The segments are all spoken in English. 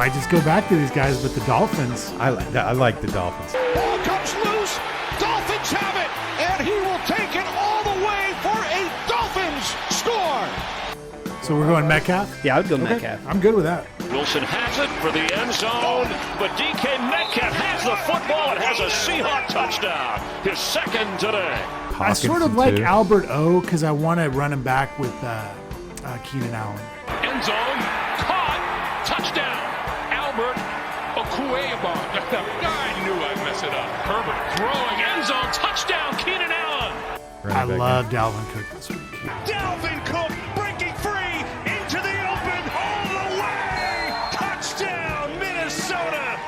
might just go back to these guys, but the Dolphins. I like the Dolphins. Ball comes loose. Dolphins have it, and he will take it all the way for a Dolphins score. So we're going Metcalf? Yeah, I would go Okay, Metcalf. I'm good with that. Wilson has it for the end zone, but DK Metcalf has the football and has a Seahawk touchdown. His second today. I sort of like Albert O because I want to run him back with Keenan Allen. End zone, caught, touchdown. Albert Okueban. I knew I'd mess it up. Herbert throwing, end zone, touchdown, Keenan Allen. I love Dalvin Cook this week. Dalvin Cook breaking free into the open all the way. Touchdown, Minnesota.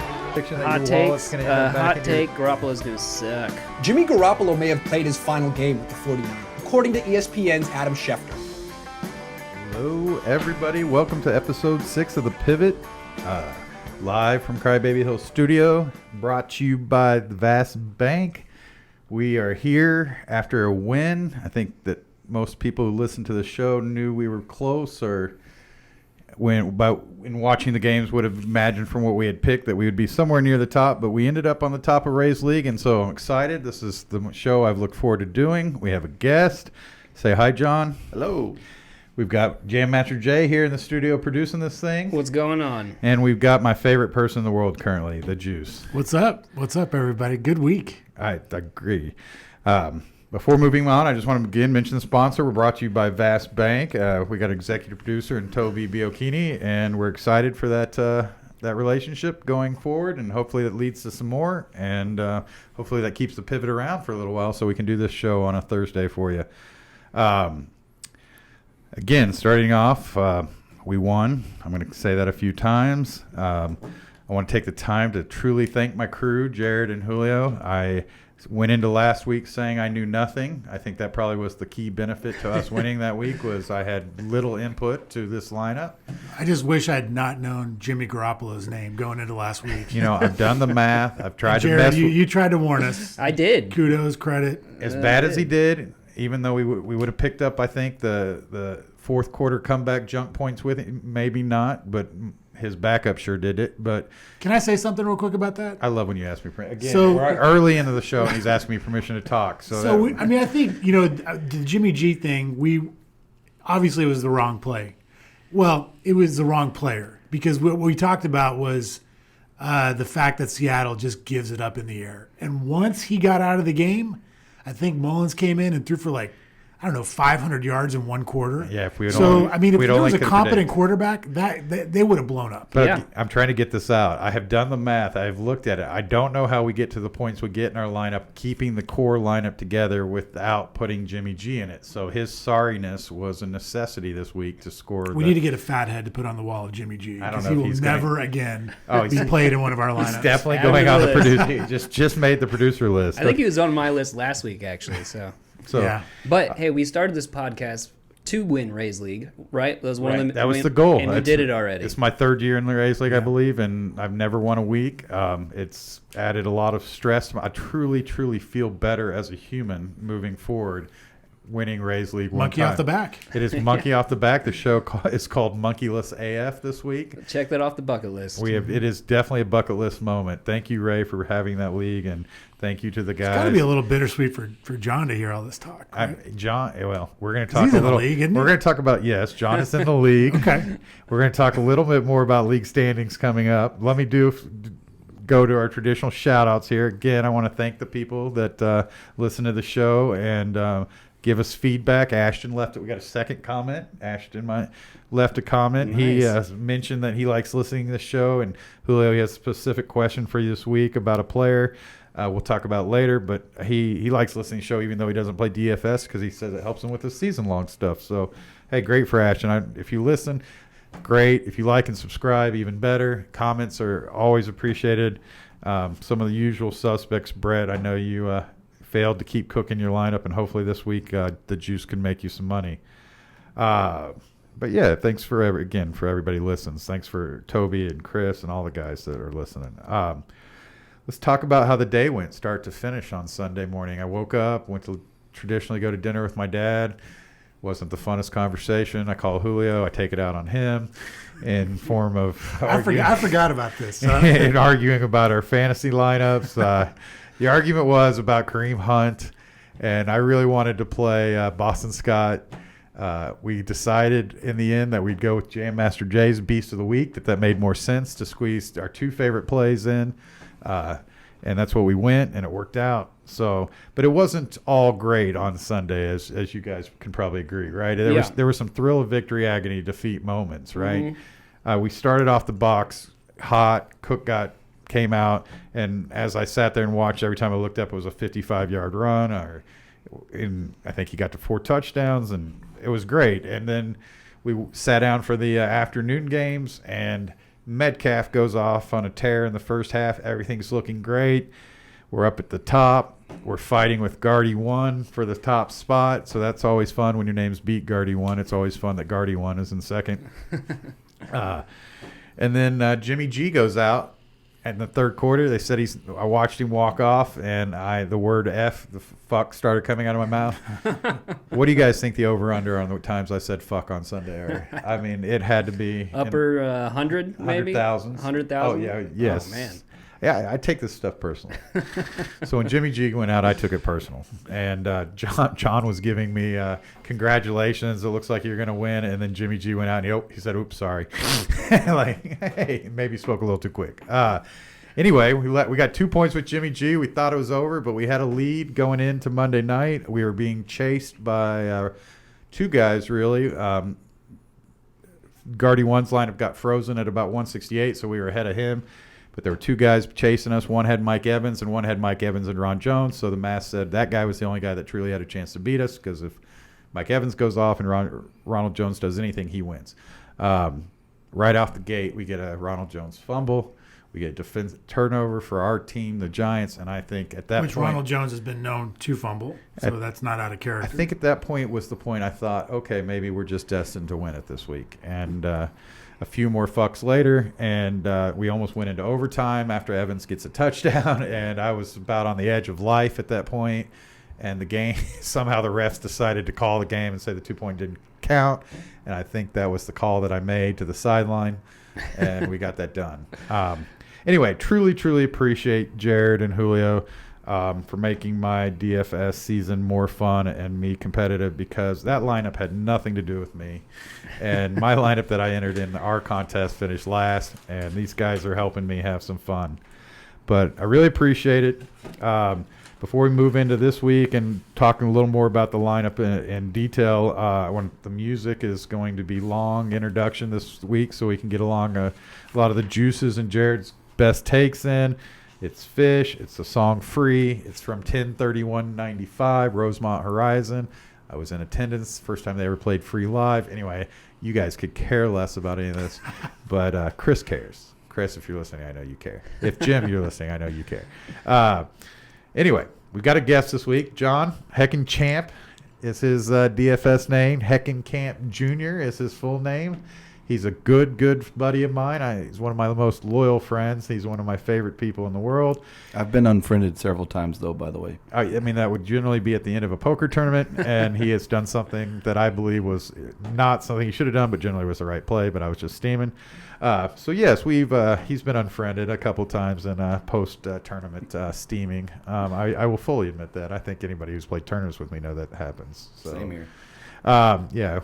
Hot take, Garoppolo's going to suck. Jimmy Garoppolo may have played his final game with the 49ers, according to ESPN's Adam Schefter. Hello, everybody. Welcome to episode 6 of The Pivot, live from Crybaby Hill Studio, brought to you by the Vast Bank. We are here after a win. I think that most people who listen to the show knew we were close, or in watching the games would have imagined from what we had picked that we would be somewhere near the top, but we ended up on the top of Ray's League, and so I'm excited. This is the show I've looked forward to doing. We have a guest. Say hi, John. Hello. We've got Jam Master Jay here in the studio producing this thing. What's going on? And we've got my favorite person in the world currently, the Juice. What's up? What's up, everybody? Good week. I agree. Before moving on, I just want to again mention the sponsor. We're brought to you by Vast Bank. We got executive producer and Toby Biocchini, and we're excited for that relationship going forward, and hopefully that leads to some more, and hopefully that keeps the pivot around for a little while so we can do this show on a Thursday for you. Again, starting off, we won. I'm going to say that a few times. I want to take the time to truly thank my crew, Jared and Julio. I went into last week saying I knew nothing. I think that probably was the key benefit to us winning that week, was I had little input to this lineup. I just wish I had not known Jimmy Garoppolo's name going into last week. You know, I've done the math. I've tried Jared, to mess with. You tried to warn us. I did. Kudos, credit. As bad as he did, even though we would have picked up, I think, the fourth quarter comeback junk points with him, maybe not, but his backup sure did it. But can I say something real quick about that? I love when you ask me permission. Again, So- we're early into the show, and he's asking me permission to talk. I think, the Jimmy G thing, obviously it was the wrong play. Well, it was the wrong player, because what we talked about was the fact that Seattle just gives it up in the air. And once he got out of the game, I think Mullins came in and threw for 500 yards in one quarter. Yeah, if we had if there was a could competent predict. quarterback, they would have blown up. But Yeah. I'm trying to get this out. I have done the math. I've looked at it. I don't know how we get to the points we get in our lineup, keeping the core lineup together without putting Jimmy G in it. So his sorriness was a necessity this week to score. We need to get a fat head to put on the wall of Jimmy G, I don't because know he if will he's never again Oh, be played in one of our lineups. He's definitely Add going to on the the producer. He just made the producer list. I think he was on my list last week, actually. So, Yeah. but hey, we started this podcast to win Ray's League, right? That was one of them. That was the goal. And we did it already. It's my third year in the Rays League, I believe, and I've never won a week. It's added a lot of stress. I truly, truly feel better as a human moving forward, winning Rays League one Monkey time. off the back. It is Monkey off the back. The show is called Monkeyless AF this week. Check that off the bucket list. It is definitely a bucket list moment. Thank you, Ray, for having that league, and thank you to the guys. It's got to be a little bittersweet for John to hear all this talk. Right? John, well, we're going to talk he's a in the little. league, isn't he? We're going to talk about, yes, John is in the league. Okay. We're going to talk a little bit more about league standings coming up. Let me go to our traditional shout outs here. Again, I want to thank the people that listen to the show and give us feedback. Ashton left it. We got a second comment. Ashton left a comment. Nice. He mentioned that he likes listening to the show, and Julio, he has a specific question for you this week about a player. We'll talk about later, but he likes listening to the show even though he doesn't play DFS, because he says it helps him with his season-long stuff. So, hey, great for Ashton. If you listen, great. If you like and subscribe, even better. Comments are always appreciated. Some of the usual suspects. Brett, I know you failed to keep cooking your lineup, and hopefully this week the juice can make you some money. But yeah, thanks for everybody who listens. Thanks for Toby and Chris and all the guys that are listening. Let's talk about how the day went, start to finish, on Sunday morning. I woke up, went to traditionally go to dinner with my dad. wasn't the funnest conversation. I call Julio. I take it out on him in form of I forgot about this. in arguing about our fantasy lineups. The argument was about Kareem Hunt, and I really wanted to play Boston Scott. We decided in the end that we'd go with Jam Master Jay's Beast of the Week, that made more sense to squeeze our 2 favorite plays in. And that's what we went, and it worked out. So, but it wasn't all great on Sunday, as you guys can probably agree, right? There was some thrill of victory, agony, defeat moments, right? We started off the box hot. Cook came out, and as I sat there and watched, every time I looked up, it was a 55-yard run, I think he got to 4 touchdowns, and it was great. And then we sat down for the afternoon games, and Metcalf goes off on a tear in the first half. Everything's looking great. We're up at the top. We're fighting with Guardy 1 for the top spot, so that's always fun when your name's beat Guardy 1. It's always fun that Guardy 1 is in second. And then Jimmy G goes out in the third quarter. They said I watched him walk off, and the word F, the fuck, started coming out of my mouth. What do you guys think the over-under on the times I said fuck on Sunday are? I mean, it had to be upper 100, maybe? 100,000. 100,000? Oh, yeah, yes. Oh, man. Yeah, I take this stuff personally. So when Jimmy G went out, I took it personal. And John was giving me congratulations. It looks like you're going to win. And then Jimmy G went out, and he said, oops, sorry. Like, hey, maybe spoke a little too quick. Anyway, we got 2 points with Jimmy G. We thought it was over, but we had a lead going into Monday night. We were being chased by 2 guys, really. Guardy 1's lineup got frozen at about 168, so we were ahead of him. But there were 2 guys chasing us. One had Mike Evans, and one had Mike Evans and Ron Jones. So the math said that guy was the only guy that truly had a chance to beat us, because if Mike Evans goes off and Ronald Jones does anything, he wins. Right off the gate, we get a Ronald Jones fumble. We get a defensive turnover for our team, the Giants, and I think at that point, Ronald Jones has been known to fumble, so that's not out of character. I think at that point was the point I thought, okay, maybe we're just destined to win it this week. And a few more fucks later, and we almost went into overtime after Evans gets a touchdown, and I was about on the edge of life at that point. And the game, somehow the refs decided to call the game and say the 2-point didn't count, and I think that was the call that I made to the sideline, and we got that done. Anyway, truly appreciate Jared and Julio for making my DFS season more fun and me competitive, because that lineup had nothing to do with me. And my lineup that I entered in our contest finished last, and these guys are helping me have some fun. But I really appreciate it. Before we move into this week and talking a little more about the lineup in detail, when the music is going to be long introduction this week, so we can get along a lot of the juices and Jared's best takes in. It's Fish. It's a song Free. It's from 10/31/95, Rosemont Horizon. I was in attendance first time they ever played Free live. Anyway, you guys could care less about any of this, but Chris cares. Chris, if you're listening, I know you care. If Jim, you're listening, I know you care. Anyway, we've got a guest this week. John Heckenchamp is his DFS name. Heckencamp Jr. is his full name. He's a good buddy of mine. He's one of my most loyal friends. He's one of my favorite people in the world. I've been unfriended several times, though, by the way. I mean, that would generally be at the end of a poker tournament, and he has done something that I believe was not something he should have done, but generally was the right play, but I was just steaming. So, yes, he's been unfriended a couple times in post-tournament steaming. I will fully admit that. I think anybody who's played tournaments with me know that happens. So. Same here. Yeah,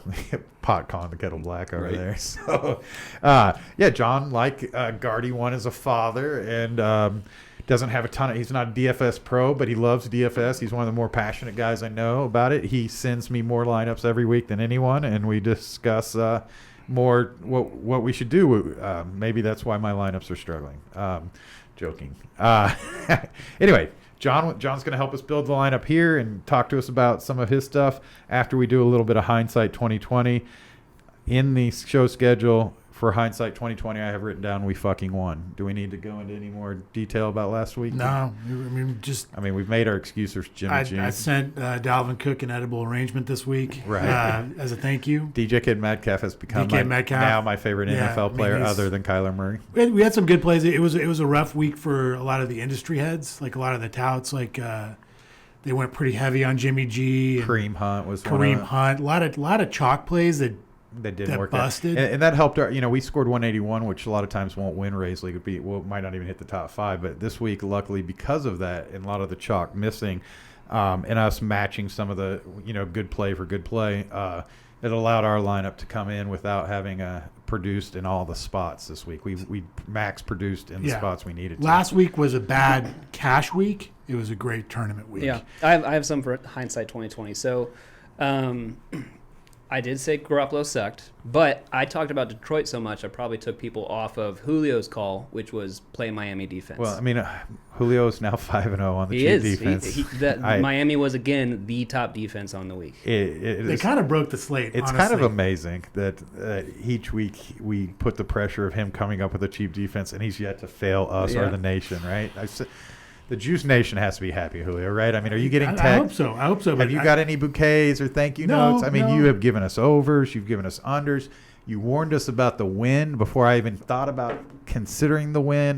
pot calling the kettle black over there. So, yeah, John, like Guardy 1 is a father and doesn't have a ton of, he's not a DFS pro, but he loves DFS. He's one of the more passionate guys I know about it. He sends me more lineups every week than anyone, and we discuss more what we should do. Maybe that's why my lineups are struggling. Joking. Anyway, John's going to help us build the lineup here and talk to us about some of his stuff after we do a little bit of hindsight 2020. In the show schedule for hindsight 2020, I have written down we fucking won. Do we need to go into any more detail about last week? No, I mean, we've made our excuses, Jimmy G. I sent Dalvin Cook an edible arrangement this week, right? As a thank you. DJ Kid Metcalf has become now my favorite NFL player other than Kyler Murray. We had some good plays. It was a rough week for a lot of the industry heads, like a lot of the touts, like They went pretty heavy on Jimmy G. And Kareem Hunt was one Kareem of them. Hunt. A lot of chalk plays that That didn't that work busted. out. And that helped our, we scored 181, which a lot of times won't win Rays League. Might not even hit the top 5. But this week, luckily, because of that and a lot of the chalk missing, and us matching some of the, good play for good play, it allowed our lineup to come in without having produced in all the spots this week. We max produced in the spots we needed to. Last week was a bad cash week. It was a great tournament week. Yeah, I have some for hindsight 2020. So, I did say Garoppolo sucked, but I talked about Detroit so much I probably took people off of Julio's call, which was play Miami defense. Well, Julio is now 5-0 on the he cheap is. defense. Miami was again the top defense on the week. They kind of broke the slate. It's honestly. kind of amazing that each week we put the pressure of him coming up with a cheap defense, and he's yet to fail us or the nation, right? The Juice Nation has to be happy, Julio, right? Are you getting text? I hope so. I hope so. Have you got any bouquets or thank you notes? No. You have given us overs. You've given us unders. You warned us about the win before I even thought about considering the win.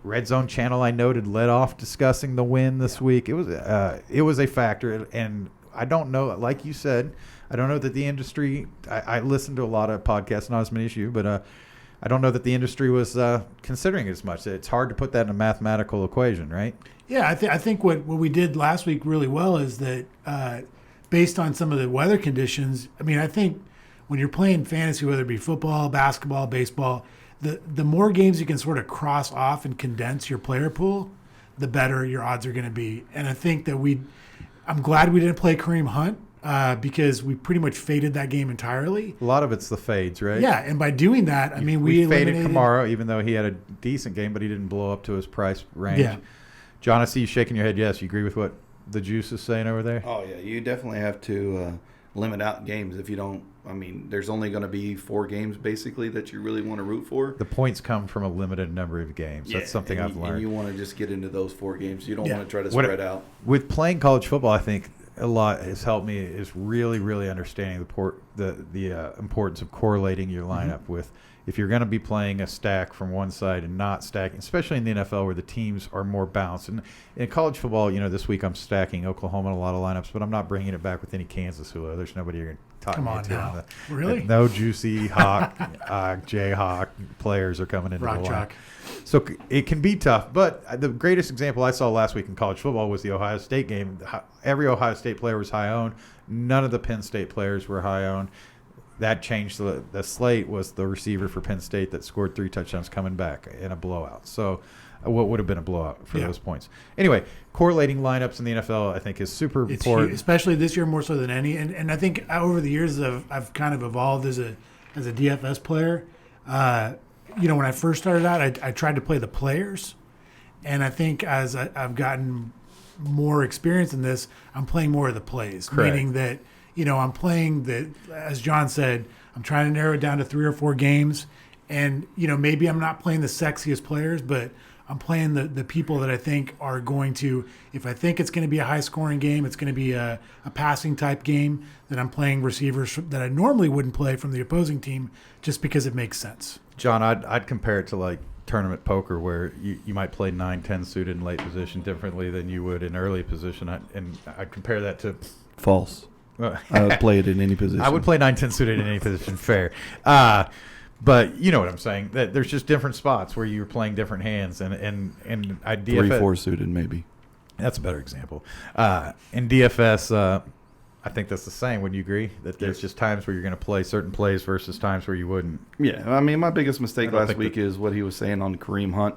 Red Zone Channel, I noted, led off discussing the win this week. It was a factor, and I don't know, like you said, I don't know that the industry. I listened to a lot of podcasts, not as many as you, but I don't know that the industry was considering it as much. It's hard to put that in a mathematical equation, right? Yeah, I think what we did last week really well is that based on some of the weather conditions, I think when you're playing fantasy, whether it be football, basketball, baseball, the more games you can sort of cross off and condense your player pool, the better your odds are going to be. And I think that I'm glad we didn't play Kareem Hunt. Because we pretty much faded that game entirely. A lot of it's the fades, right? Yeah, and by doing that, we faded eliminated Kamara, even though he had a decent game, but he didn't blow up to his price range. Yeah. John, I see you shaking your head. Yes, you agree with what the Juice is saying over there? Oh, yeah. You definitely have to limit out games. If you don't, there's only going to be 4 games, basically, that you really want to root for. The points come from a limited number of games. That's something I've learned. And you want to just get into those 4 games. You don't want to try to spread out. With playing college football, I think a lot has helped me is really, really understanding the importance of correlating your lineup with if you're going to be playing a stack from one side and not stacking, especially in the NFL where the teams are more balanced. And in college football, this week I'm stacking Oklahoma in a lot of lineups, but I'm not bringing it back with any Kansas Hula. There's nobody you're going to talk me into. Now. Really? No juicy Hawk, Jayhawk players are coming into Rock the line. chalk. So it can be tough, but the greatest example I saw last week in college football was the Ohio State game. Every Ohio State player was high owned. None of the Penn State players were high owned. That changed the slate was the receiver for Penn State that scored 3 touchdowns coming back in a blowout. So what would have been a blowout for those points. Anyway, correlating lineups in the NFL I think is super important. Huge, especially this year more so than any. And I think over the years I've kind of evolved as a DFS player. When I first started out, I tried to play the players. And I think as I've gotten more experience in this, I'm playing more of the plays. Correct. Meaning that, I'm playing as John said, I'm trying to narrow it down to 3 or 4 games. And, maybe I'm not playing the sexiest players, but I'm playing the people that I think are going to, if I think it's going to be a high-scoring game, it's going to be a passing-type game, then I'm playing receivers that I normally wouldn't play from the opposing team just because it makes sense. John, I'd compare it to like tournament poker where you might play 9-10 suited in late position differently than you would in early position. I'd compare that to False. I would play it in any position. I would play 9-10 suited in any position. Fair. But you know what I'm saying. That there's just different spots where you're playing different hands, and I DFS 3-4 suited maybe. That's a better example. In DFS, I think that's the same. Would you agree that there's just times where you're going to play certain plays versus times where you wouldn't? Yeah, my biggest mistake last week is what he was saying on Kareem Hunt.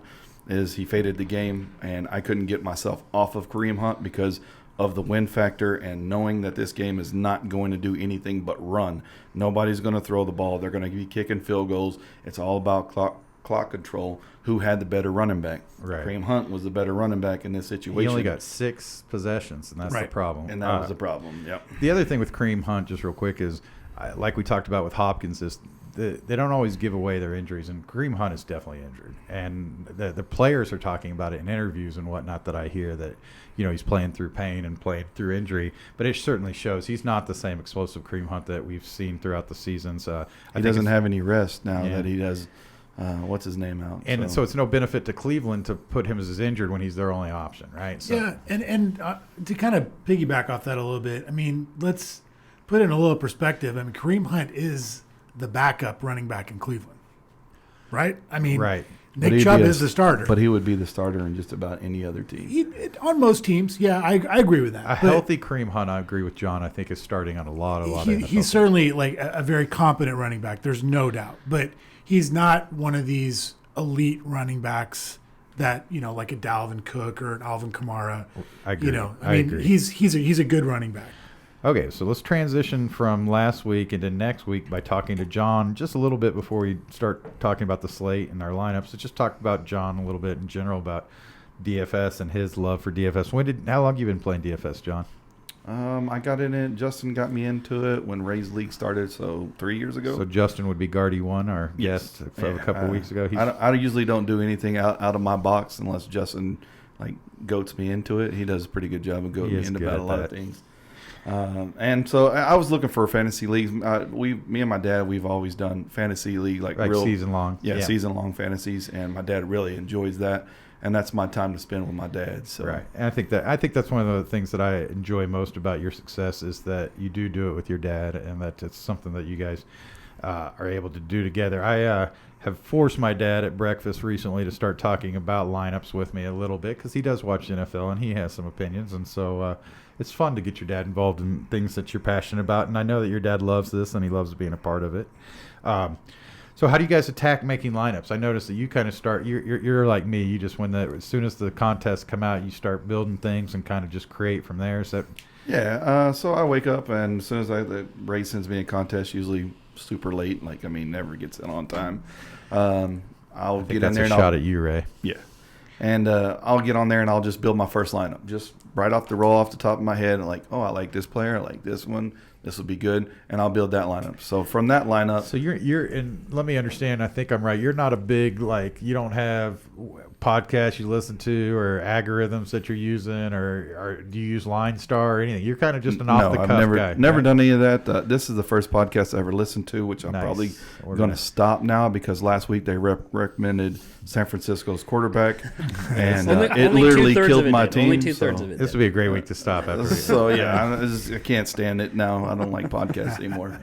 Is he faded the game, and I couldn't get myself off of Kareem Hunt because of the win factor and knowing that this game is not going to do anything but run. Nobody's going to throw the ball. They're going to be kicking field goals. It's all about clock control. Who had the better running back? Right. Kareem Hunt was the better running back in this situation. He only got 6 possessions, and that's the problem. And that was the problem, yep. The other thing with Kareem Hunt, just real quick, is like we talked about with Hopkins, is they don't always give away their injuries, and Kareem Hunt is definitely injured. And the players are talking about it in interviews and whatnot that I hear that, he's playing through pain and playing through injury. But it certainly shows he's not the same explosive Kareem Hunt that we've seen throughout the seasons. He doesn't have any rest now that he has what's his name out. And so it's no benefit to Cleveland to put him as injured when he's their only option, right? So, Yeah, and to kind of piggyback off that a little bit, I mean, let's put it in a little perspective. I mean, Kareem Hunt is the backup running back in Cleveland, right? I mean, Right. But Nick he'd Chubb be is the starter. But he would be the starter in just about any other team. On most teams, yeah, I agree with that. a But healthy Kareem Hunt, I agree with John, I think is starting on a lot of NFL he's teams. certainly like a very competent running back. There's no doubt. But he's not one of these elite running backs that, like a Dalvin Cook or an Alvin Kamara. I agree. I mean, agree. he's a good running back. Okay, so let's transition from last week into next week by talking to John just a little bit before we start talking about the slate and our lineups. So just talk about John a little bit in general about DFS and his love for DFS. How long have you been playing DFS, John? I got in it. Justin got me into it when Ray's League started, so 3 years ago. So Justin would be Guardy 1, our guest a couple weeks ago. I usually don't do anything out of my box unless Justin goats me into it. He does a pretty good job of goating me into about a lot of things. And so I was looking for fantasy leagues. Me and my dad, we've always done fantasy league, like real season long. Yeah, season long fantasies, and my dad really enjoys that, and that's my time to spend with my dad. So right, and I think that's one of the things that I enjoy most about your success is that you do it with your dad, and that it's something that you guys are able to do together. I have forced my dad at breakfast recently to start talking about lineups with me a little bit because he does watch the NFL and he has some opinions, and so it's fun to get your dad involved in things that you're passionate about, and I know that your dad loves this and he loves being a part of it. So how do you guys attack making lineups? I noticed that you kind of start. You're like me. You just as soon as the contests come out, you start building things and kind of just create from there. So so I wake up, and as soon as Ray sends me a contest, usually super late. Never gets in on time. I'll get in there. That's a shot at you, Ray. Yeah. And I'll get on there and I'll just build my first lineup, just right off the top of my head. I like this player, I like this one, this will be good, and I'll build that lineup. So from that lineup, so you're and let me understand. I think I'm right. You're not a big you don't have podcasts you listen to or algorithms that you're using, or do you use Line Star or anything? You're kind of just an off the cuff guy. I've never done any of that. This is the first podcast I ever listened to, which I'm probably going to stop now because last week they recommended San Francisco's quarterback, and it literally killed my team. Only 2/3 of it. This would be a great week to stop after. So I can't stand it now. I don't like podcasts anymore.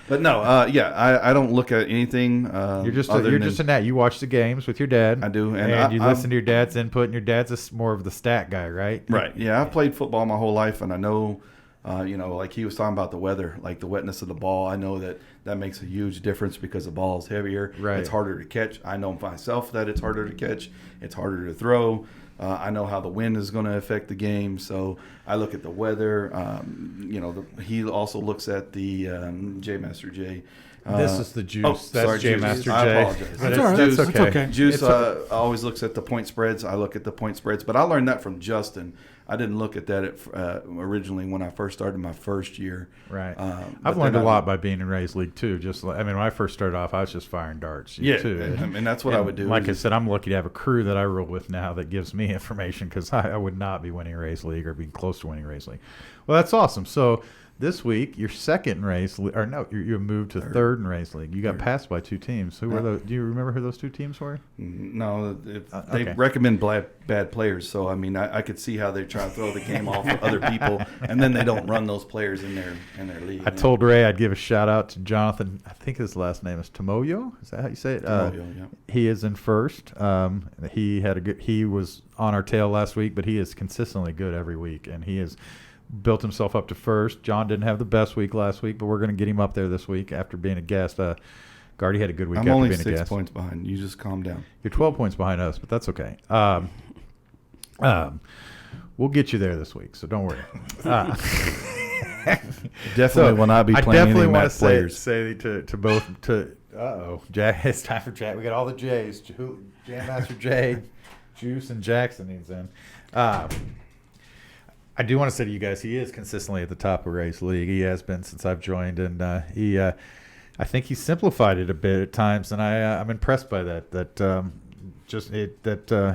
But no, I don't look at anything. You're just a nat. You watch the games with your dad. I do, and you listen to your dad's input. And your dad's more of the stat guy, right? Right. Yeah, I've played football my whole life, and I know, like he was talking about the weather, like the wetness of the ball. I know that makes a huge difference because the ball is heavier. Right. It's harder to catch. I know myself that it's harder to catch. It's harder to throw. I know how the wind is going to affect the game, so I look at the weather. He also looks at the J Master J. This is the Juice. That's J Juice. Master J. I apologize. That's all right. That's okay. Juice always looks at the point spreads. I look at the point spreads, but I learned that from Justin. I didn't look at that originally when I first started my first year. Right. I've learned a lot by being in Ray's League too. When I first started off, I was just firing darts. Too. And that's what I would do. Like I said, I'm lucky to have a crew that I roll with now that gives me information because I would not be winning Ray's League or being close to winning Ray's League. Well, that's awesome. So this week, you're second in Ray's League, or no, you moved to third in Ray's League. You got passed by two teams. Who were those? Do you remember who those two teams were? No, they recommend bad players. So I could see how they're trying to throw the game off to other people, and then they don't run those players in their league. I told Ray I'd give a shout out to Jonathan. I think his last name is Tomoyo. Is that how you say it? Tomoyo, yeah. He is in first. He was on our tail last week, but he is consistently good every week, and he has built himself up to first. John didn't have the best week last week, but we're going to get him up there this week after being a guest. Guardy had a good week I'm after only being a guest. 6 points behind. You just calm down. You're 12 points behind us, but that's okay. We'll get you there this week, so don't worry. Definitely will not be playing any Matt players. Say to both Jack. It's time for Jack. We got all the J's. Jam Master J, Juice, and Jackson needs in. I do want to say to you guys, he is consistently at the top of Ray's League. He has been since I've joined, and I think he's simplified it a bit at times, and I'm impressed by that.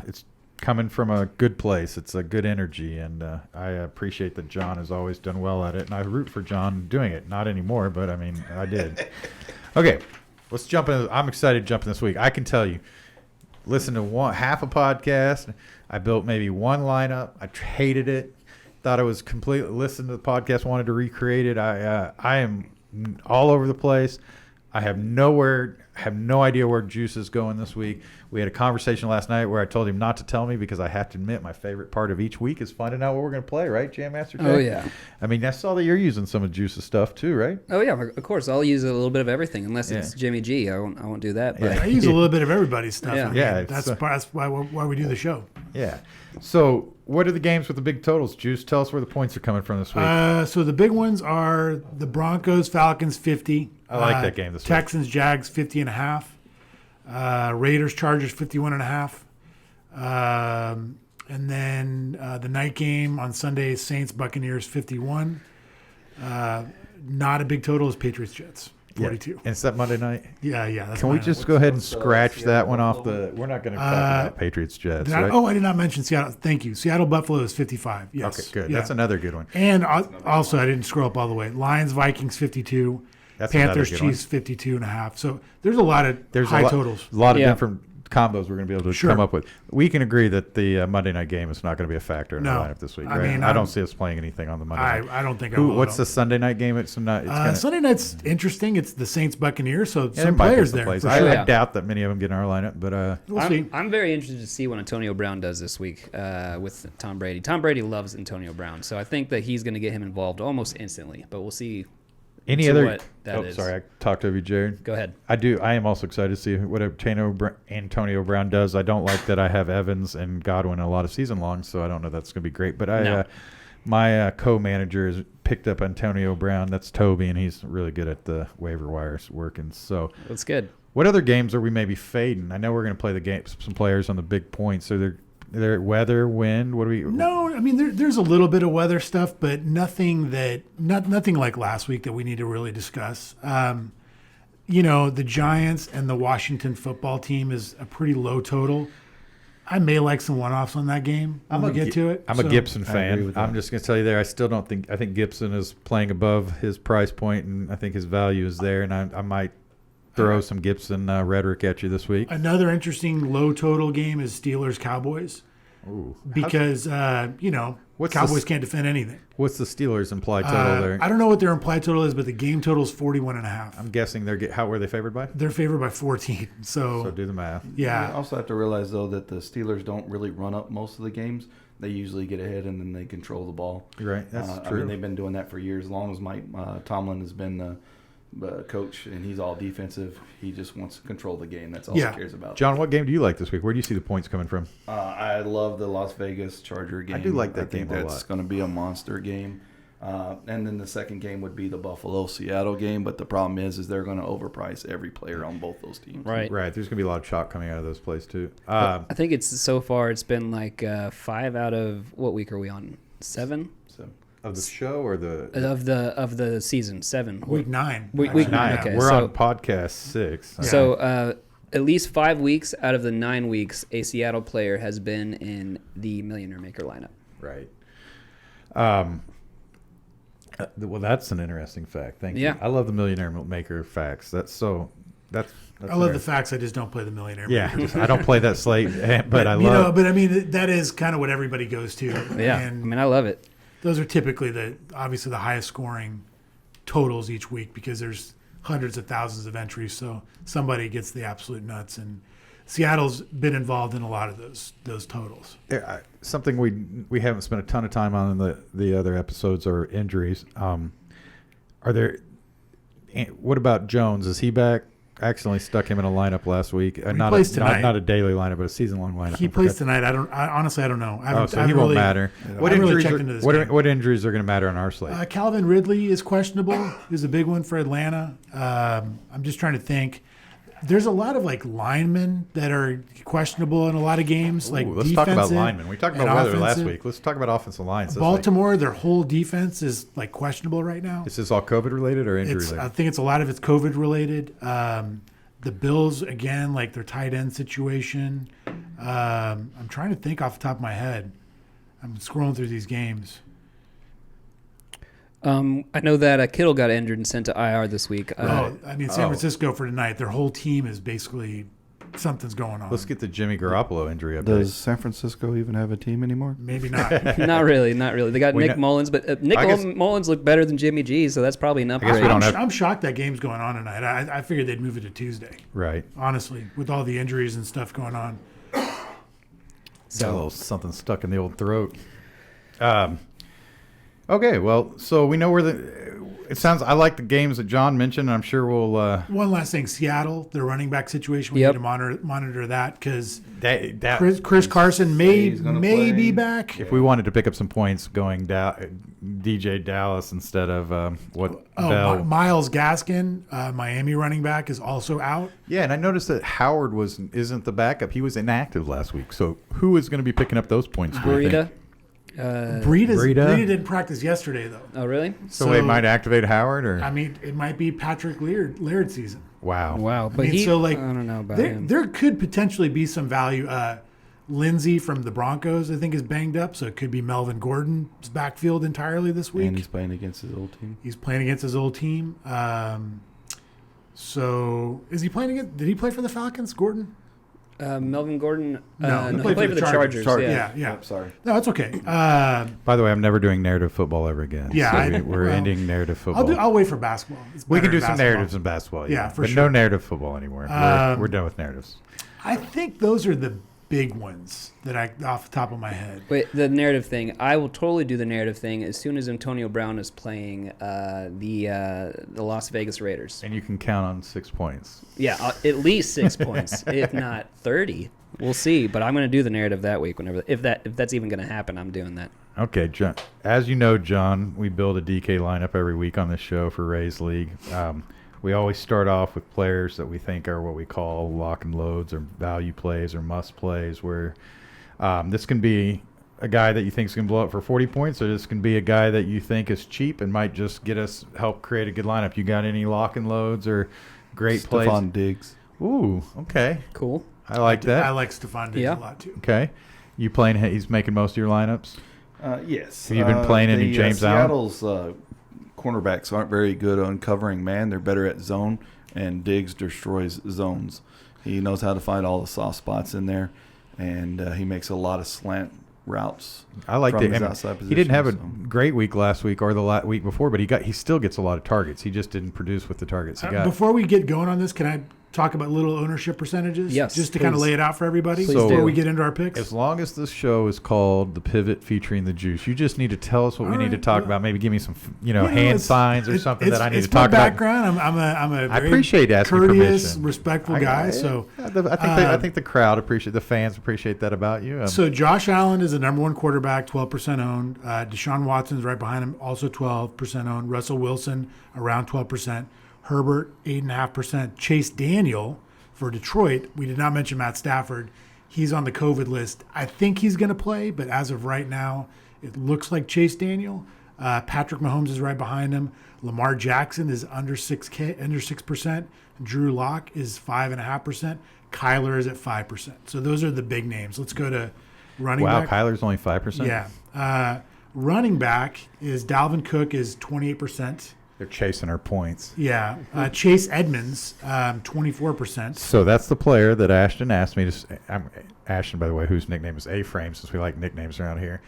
It's coming from a good place. It's a good energy, and I appreciate that John has always done well at it, and I root for John doing it. Not anymore, but I did. Okay, Let's jump in. I'm excited to jump in this week. I can tell you, listen to half a podcast. I built maybe one lineup. I hated it. Thought it was completely. Listened to the podcast. Wanted to recreate it. I am all over the place. I have no idea where Juice is going this week. We had a conversation last night where I told him not to tell me because I have to admit my favorite part of each week is finding out what we're going to play, right, Jam Master Jay? Oh, yeah. I mean, I saw that you're using some of Juice's stuff too, right? Oh, yeah, of course. I'll use a little bit of everything, unless it's Jimmy G. I won't do that. But I use a little bit of everybody's stuff. Yeah. I mean, Yeah, that's why we do the show. Yeah. So what are the games with the big totals, Juice? Tell us where the points are coming from this week. So the big ones are the Broncos, Falcons, 50. I like that game this week. Texans, Jags, 50.5. Raiders, Chargers, 51.5. And then the night game on Sunday, Saints, Buccaneers, 51. Not a big total is Patriots, Jets, 42. And it's that Monday night. Yeah. That's Can we mine. just go ahead and scratch that one off the? We're not going to talk about Patriots Jets, Did I- right? oh, I did not mention Seattle. Thank you. Seattle Buffalo is 55. Yes. Okay, good. Yeah. That's another good one. And also, I didn't scroll up all the way. Lions, Vikings, 52. That's another Panthers, good one. Chiefs, 52.5. So there's a lot of There's high a lot, totals. A lot of Yeah. different combos we're going to be able to Sure. come up with. We can agree that the Monday night game is not going to be a factor in No. the lineup this week. I Right? mean, I don't I'm- see us playing anything on the Monday night. I don't think I will. What's though. the Sunday night game? It's not. It's gonna, Sunday night's interesting. It's the Saints Buccaneers, so yeah, there some might be players some there. plays. For I, sure. Yeah. I doubt that many of them get in our lineup, but We'll see. I'm very interested to see what Antonio Brown does this week with Tom Brady. Tom Brady loves Antonio Brown, so I think that he's going to get him involved almost instantly. But we'll see. any to other? what that is. Sorry, I talked over you, Jared. Go ahead. I am also excited to see what Antonio Brown does. I don't like that I have Evans and Godwin a lot of season long, so I don't know that's going to be great. But No. My co-manager has picked up Antonio Brown. That's Toby, and he's really good at the waiver wires working. So That's good. what other games are we maybe fading? I know we're going to play the games, some players on the big points. So they're weather, wind. What do we? No, I mean there's a little bit of weather stuff, but nothing like last week that we need to really discuss. The Giants and the Washington football team is a pretty low total. I may like some one-offs on that game when we get to it. I'm a So- Gibson agree fan. with I'm that. just going to tell you there. I think Gibson is playing above his price point, and I think his value is there. And I might throw some Gibson rhetoric at you this week. Another interesting low total game is Steelers Cowboys Ooh. because What's Cowboys the- can't defend anything. What's the Steelers implied total there? I don't know what their implied total is, but the game total is 41.5. I'm guessing how were they favored by? They're favored by 14. So, So do the math. You yeah. also have to realize, though, that the Steelers don't really run up most of the games. They usually get ahead and then they control the ball. You're right. That's I true. mean, they've been doing that for years. As long as Mike Tomlin has been the coach and he's all defensive, he just wants to control the game. That's all Yeah. he cares about. John, what game do you like this week? Where do you see the points coming from? I love the Las Vegas Charger game. do like that I think game a that's lot. going to be a monster game. And then the second game would be the Buffalo-Seattle game. But the problem is they're going to overprice every player on both those teams. Right. Right. There's going to be a lot of chalk coming out of those plays too. I think so far it's been like 5 out of what week are we on? 7 So Of the show or the of the season. 7. Week 9. Week 9. Okay, We're so, on podcast 6. So at least 5 weeks out of the 9 weeks, a Seattle player has been in the Millionaire Maker lineup. Right. Well, that's an interesting fact. Thank you. Yeah. I love the Millionaire Maker facts. That's I love the interesting. facts. I just don't play the Millionaire. Yeah, Maker. I don't play that slate, but I love. But I mean, that is kind of what everybody goes to. Yeah, And I mean, I love it. those are typically obviously the highest scoring totals each week because there's hundreds of thousands of entries. So somebody gets the absolute nuts, and Seattle's been involved in a lot of those totals. Something we haven't spent a ton of time on in the other episodes are injuries. Are there? What about Jones? Is he back? I accidentally stuck him in a lineup last week. plays tonight. Not a daily lineup, but a season-long lineup. He plays tonight. Honestly, I don't know. I Oh, so he won't matter. What haven't really injuries? checked Are, into this what, game. what injuries are going to matter on our slate? Calvin Ridley is questionable. Is a big one for Atlanta. I'm just trying to think. There's a lot of linemen that are questionable in a lot of games. Ooh, let's talk about defensive linemen. We talked and about weather last offensive. week. Let's talk about offensive lines. Baltimore, their whole defense is questionable right now. Is this all COVID related or injury I related? think it's a lot of it's COVID related. The Bills again, their tight end situation. I'm trying to think off the top of my head. I'm scrolling through these games. I know that Kittle got injured and sent to IR this week. San Francisco for tonight, their whole team is basically something's going on. Let's get the Jimmy Garoppolo injury update. Does San Francisco even have a team anymore? Maybe not. Not really. They got Nick Mullins, but Nick Mullins looked better than Jimmy G, so that's probably an upgrade. I'm shocked that game's going on tonight. I figured they'd move it to Tuesday. Right. Honestly, with all the injuries and stuff going on. So a little something stuck in the old throat. Okay, well, so we know where it sounds. I like the games that John mentioned. I'm sure we'll. One last thing, Seattle, their running back situation. We Yep. need to monitor that because that Chris Carson may play. be back. if we wanted to pick up some points, going DJ Dallas instead of Bell. Myles Gaskin, Miami running back, is also out. Yeah, and I noticed that Howard isn't the backup. He was inactive last week. So who is going to be picking up those points? Do you think? Breida didn't practice yesterday though. Oh, really? So they might activate Howard, or I mean, it might be Patrick Laird season. wow. But I don't know about him. There could potentially be some value. Lindsey from the Broncos, I think, is banged up, so it could be Melvin Gordon's backfield entirely this week. And he's playing against his old team. He's playing against his old team. So is he playing against? Did he play for the Falcons, Gordon? Melvin Gordon. No, he played for the Chargers. Yeah. Yep, sorry. No, it's okay. By the way, I'm never doing narrative football ever again. Yeah, So we're ending narrative football. I'll wait for basketball. It's We better can do in some basketball. narratives in basketball. Yeah, for but sure. no narrative football anymore. We're done with narratives. I think those are the big ones that off the top of my head. Wait, the narrative thing. I will totally do the narrative thing as soon as Antonio Brown is playing the Las Vegas Raiders. And you can count on 6 points. Yeah, at least 6 points, if not 30. We'll see, but I'm going to do the narrative that week. If that's even going to happen, I'm doing that. Okay, John. As you know, John, we build a DK lineup every week on this show for Rays League. We always start off with players that we think are what we call lock and loads or value plays or must plays, where this can be a guy that you think is going to blow up for 40 points, or this can be a guy that you think is cheap and might just help create a good lineup. You got any lock and loads or great plays? Stephon Diggs. Ooh, okay. Cool. I like that. I like Stephon Diggs a lot too. Okay. You playing? He's making most of your lineups? Yes. Have you been playing any James Allen? Seattle's cornerbacks aren't very good on covering man. They're better at zone, and Diggs destroys zones. He knows how to find all the soft spots in there, and he makes a lot of slant routes. I like from that. his outside position. He didn't have a great week last week or the week before, but he still gets a lot of targets. He just didn't produce with the targets he got. Before we get going on this, can I talk about little ownership percentages? Yes, just to please. kind of lay it out for everybody Please before do. we get into our picks. As long as this show is called The Pivot featuring the Juice, you just need to tell us what we need to talk about. Maybe give me some, hand signs or something that I need to talk my about. background. I'm a very appreciate asking courteous, permission. respectful guy. So I think the crowd the fans appreciate that about you. So Josh Allen is the number one quarterback, 12% owned. Deshaun Watson is right behind him, also 12% owned. Russell Wilson around 12%. Herbert 8.5%. Chase Daniel for Detroit. We did not mention Matt Stafford. He's on the COVID list. I think he's going to play, but as of right now, it looks like Chase Daniel. Patrick Mahomes is right behind him. Lamar Jackson is under 6%. Drew Lock is 5.5%. Kyler is at 5%. So those are the big names. Let's go to running back. Wow, Kyler's only 5%? Yeah. Running back is Dalvin Cook is 28%. They're chasing our points. Yeah. Chase Edmonds, 24%. So that's the player that Ashton asked me to. Ashton, by the way, whose nickname is A-Frame, since we like nicknames around here.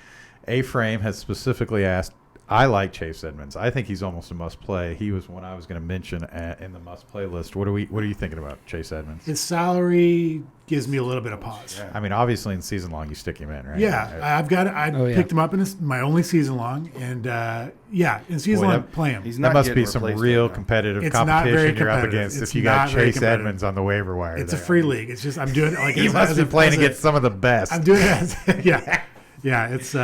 A-Frame has specifically asked. I like Chase Edmonds. I think he's almost a must-play. He was one I was going to mention in the must-play list. What are you thinking about Chase Edmonds? His salary gives me a little bit of pause. I mean, obviously in season long you stick him in, right? Yeah, I picked him up in my only season long, and in season long play him. That must be some real competitive It's not very competition you're up competitive. against It's if you got not very Chase competitive. Edmonds on the waiver wire. It's a free league. It's just I'm doing it like You must be playing against some of the best. I'm doing it. Yeah. It's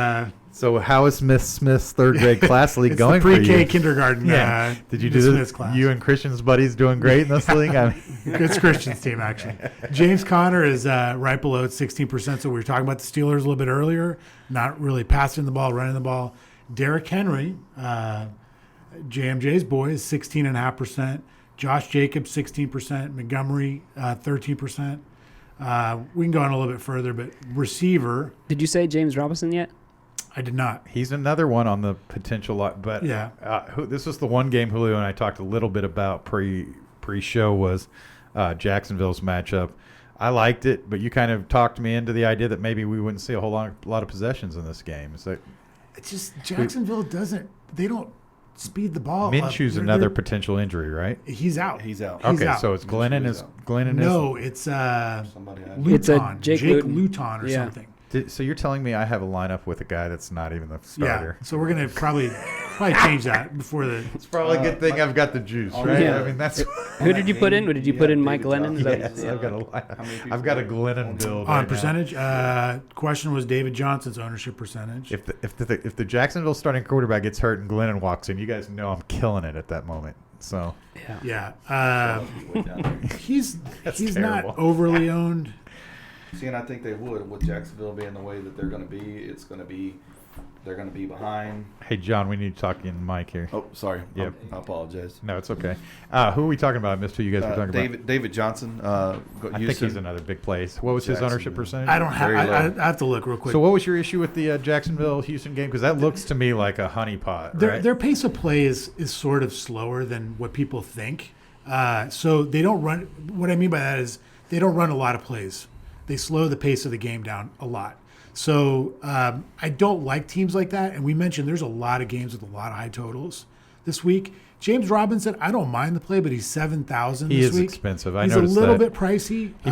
So how is Miss Smith's third grade class league going the for pre-K you? kindergarten. Did you Miss do Smith's this? class. You and Christian's buddies doing great in this league? It's Christian's team, actually. James Conner is right below at 16%. So we were talking about the Steelers a little bit earlier, not really passing the ball, running the ball. Derrick Henry, JMJ's boy, is 16.5%. Josh Jacobs, 16%. Montgomery, 13%. We can go on a little bit further, but receiver. Did you say James Robinson yet? I did not. He's another one on the potential lot, but Yeah. This was the one game Julio and I talked a little bit about pre-show was Jacksonville's matchup. I liked it, but you kind of talked me into the idea that maybe we wouldn't see a whole lot of possessions in this game. So It's just Jacksonville they don't speed the ball. Minshew's another potential injury, right? He's out. He's out. Okay, out. so it's Glennon is Glennon No, it's Somebody Luton. It's a Jake Luton or Yeah. something. so you're telling me I have a lineup with a guy that's not even the starter? Yeah. So we're gonna probably change that before the. It's probably a good thing I've got the juice, right? Yeah. I mean, that's Who did you put in? Did you put in Mike David Glennon? Is that- yes, I've got a Glennon build On right percentage, question was David Johnson's ownership percentage. now. If the Jacksonville starting quarterback gets hurt and Glennon walks in, you guys know I'm killing it at that moment. So Yeah. Yeah, he's That's not terrible. overly owned. See, and I think they would with Jacksonville being the way that they're going to be. They're going to be behind. hey, John, we need to talk in Mike here. Oh, sorry. Yep. I apologize. No, it's okay. Who are we talking about? I missed who you guys were talking about. David Johnson. I think he's another big place. What was his ownership Jacksonville. percentage? I don't have. Very low. I have to look real quick. So what was your issue with the Jacksonville Houston game? Because that looks to me like a honeypot, right? Their pace of play is sort of slower than what people think. So they don't run. What I mean by that is they don't run a lot of plays. They slow the pace of the game down a lot. So I don't like teams like that. And we mentioned there's a lot of games with a lot of high totals this week. James Robinson, I don't mind the play, but he's 7,000 He this is week. expensive. I He's noticed a little that. bit pricey. He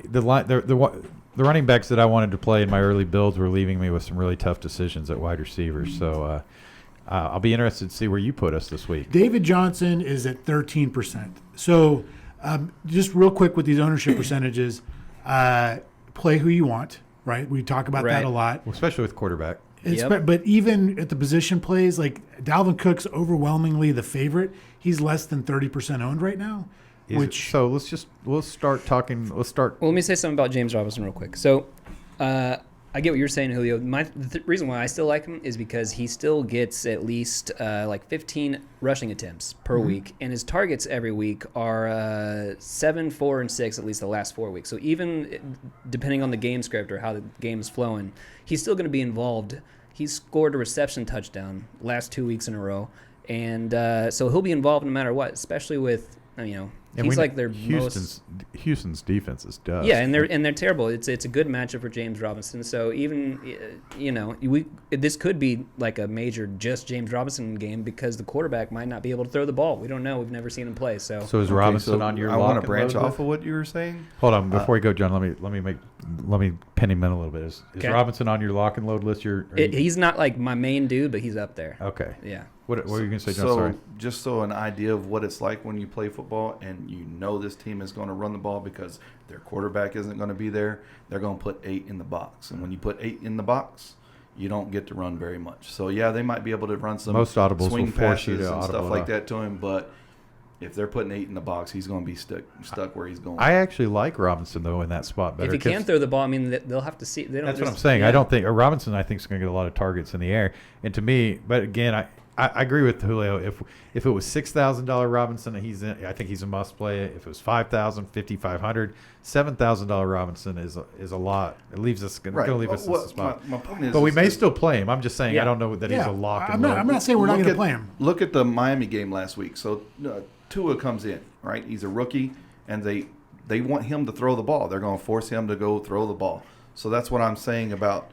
the running backs that I wanted to play in my early builds were leaving me with some really tough decisions at wide receivers. So I'll be interested to see where you put us this week. David Johnson is at 13%. So just real quick with these ownership percentages, play who you want, right? We talk about that Right. a lot. Especially with quarterback. But even at the position plays, like Dalvin Cook's overwhelmingly the favorite. He's less than 30% owned right now. So let's start talking. Let's start. Well, let me say something about James Robinson real quick. So, I get what you're saying, Julio. The reason why I still like him is because he still gets at least like 15 rushing attempts per week, and his targets every week are 7, 4, and 6 at least the last 4 weeks. So even depending on the game script or how the game is flowing, he's still going to be involved. He's scored a reception touchdown last 2 weeks in a row, and so he'll be involved no matter what, especially with he's like their Houston's defense is dust. Yeah, and they're terrible. It's a good matchup for James Robinson. So even this could be like a major just James Robinson game because the quarterback might not be able to throw the ball. We don't know. We've never seen him play. So is Robinson on your? I lock want and to branch load off list? of what you were saying. Hold on, before we go, John. Let me pin him in a little bit. Is Okay. Robinson on your lock and load list? He's not like my main dude, but he's up there. Okay. Yeah. What were you going to say, John? So Sorry. just so an idea of what it's like when you play football and you know this team is going to run the ball because their quarterback isn't going to be there, they're going to put 8 in the box. And when you put 8 in the box, you don't get to run very much. So, yeah, they might be able to run some Most audibles swing will force you passes to and audible stuff like up. that to him. But if they're putting 8 in the box, he's going to be stuck where he's going. I actually like Robinson though in that spot better. If he can 'cause throw the ball, I mean, they'll have to see. They don't that's what just- I'm saying. yeah. I don't think Robinson. I think is going to get a lot of targets in the air. And to me, but again, I agree with Julio. If it was $6,000 Robinson, I think he's a must play. If it was $5,000, $5,500, $7,000 Robinson is a lot. It leaves us going to leave us in this spot. My point is, But we may still play him. I'm just saying I don't know that he's Yeah, a lock. I'm not saying we're not going to play him. Look at the Miami game last week. So Tua comes in, right? He's a rookie, and they want him to throw the ball. They're going to force him to go throw the ball. So that's what I'm saying about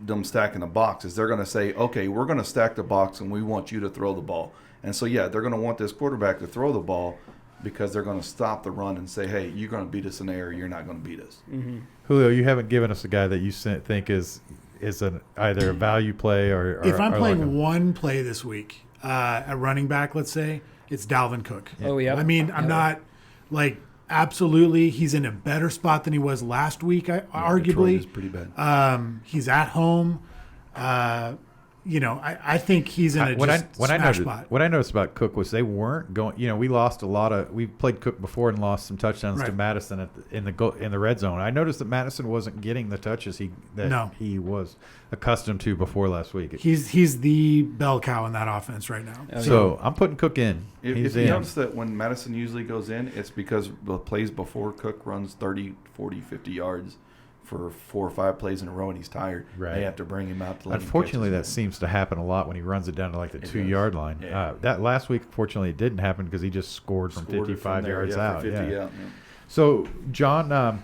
them stacking the box is they're going to say, okay, we're going to stack the box, and we want you to throw the ball. And so, yeah, they're going to want this quarterback to throw the ball because they're going to stop the run and say, hey, you're going to beat us in the air. You're not going to beat us. Mm-hmm. Julio, you haven't given us a guy that you think is either a value play or If I'm or playing like one play this week at running back, let's say, it's Dalvin Cook. Oh, yeah. I mean, I'm not like absolutely. He's in a better spot than he was last week, Detroit arguably. is pretty bad. He's at home. I think he's in a smash spot. What I noticed about Cook was they weren't going. We lost a lot of. We played Cook before and lost some touchdowns to Right. Madison in the red zone. I noticed that Madison wasn't getting the touches he was accustomed to before last week. He's the bell cow in that offense right now. So I'm putting Cook in. If you notice that when Madison usually goes in, it's because the plays before Cook runs 30, 40, 50 yards for 4 or 5 plays in a row and he's tired. Right. They have to bring him out to let him Unfortunately, catch that seems to happen a lot when he runs it down to like the 2-yard line. Yeah. That last week, fortunately, it didn't happen because he just scored from 55 yards out. For 50 yeah. out. So, John,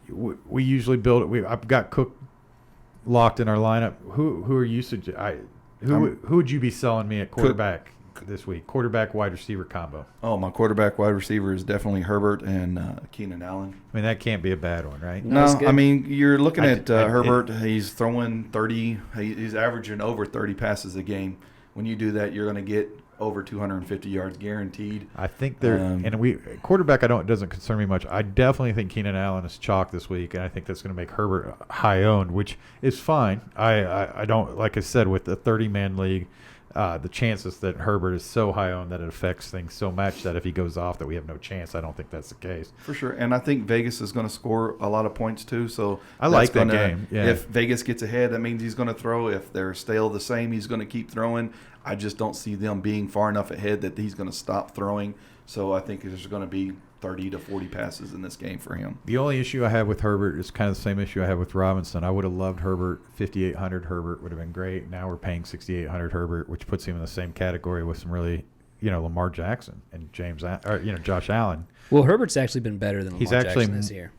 we usually build it. I've got Cook locked in our lineup. Who are you who would you be selling me at quarterback this week? Quarterback wide receiver combo. Oh, my quarterback wide receiver is definitely Herbert and Keenan Allen. I mean, that can't be a bad one, right? No, I mean, you're looking at Herbert. He's throwing 30. He's averaging over 30 passes a game. When you do that, you're going to get over 250 yards guaranteed. I think quarterback. It doesn't concern me much. I definitely think Keenan Allen is chalk this week, and I think that's going to make Herbert high owned, which is fine. I don't, like I said, with the 30-man league, the chances that Herbert is so high owned that it affects things so much that if he goes off that we have no chance. I don't think that's the case. For sure. And I think Vegas is going to score a lot of points too. So I like that game. Yeah. If Vegas gets ahead, that means he's going to throw. If they're still the same, he's going to keep throwing. I just don't see them being far enough ahead that he's going to stop throwing. So I think there's going to be 30 to 40 passes in this game for him. The only issue I have with Herbert is kind of the same issue I have with Robinson. I would have loved Herbert. 5,800 Herbert would have been great. Now we're paying 6,800 Herbert, which puts him in the same category with some really, Lamar Jackson and Josh Allen. Well, Herbert's actually been better than Lamar Jackson this year.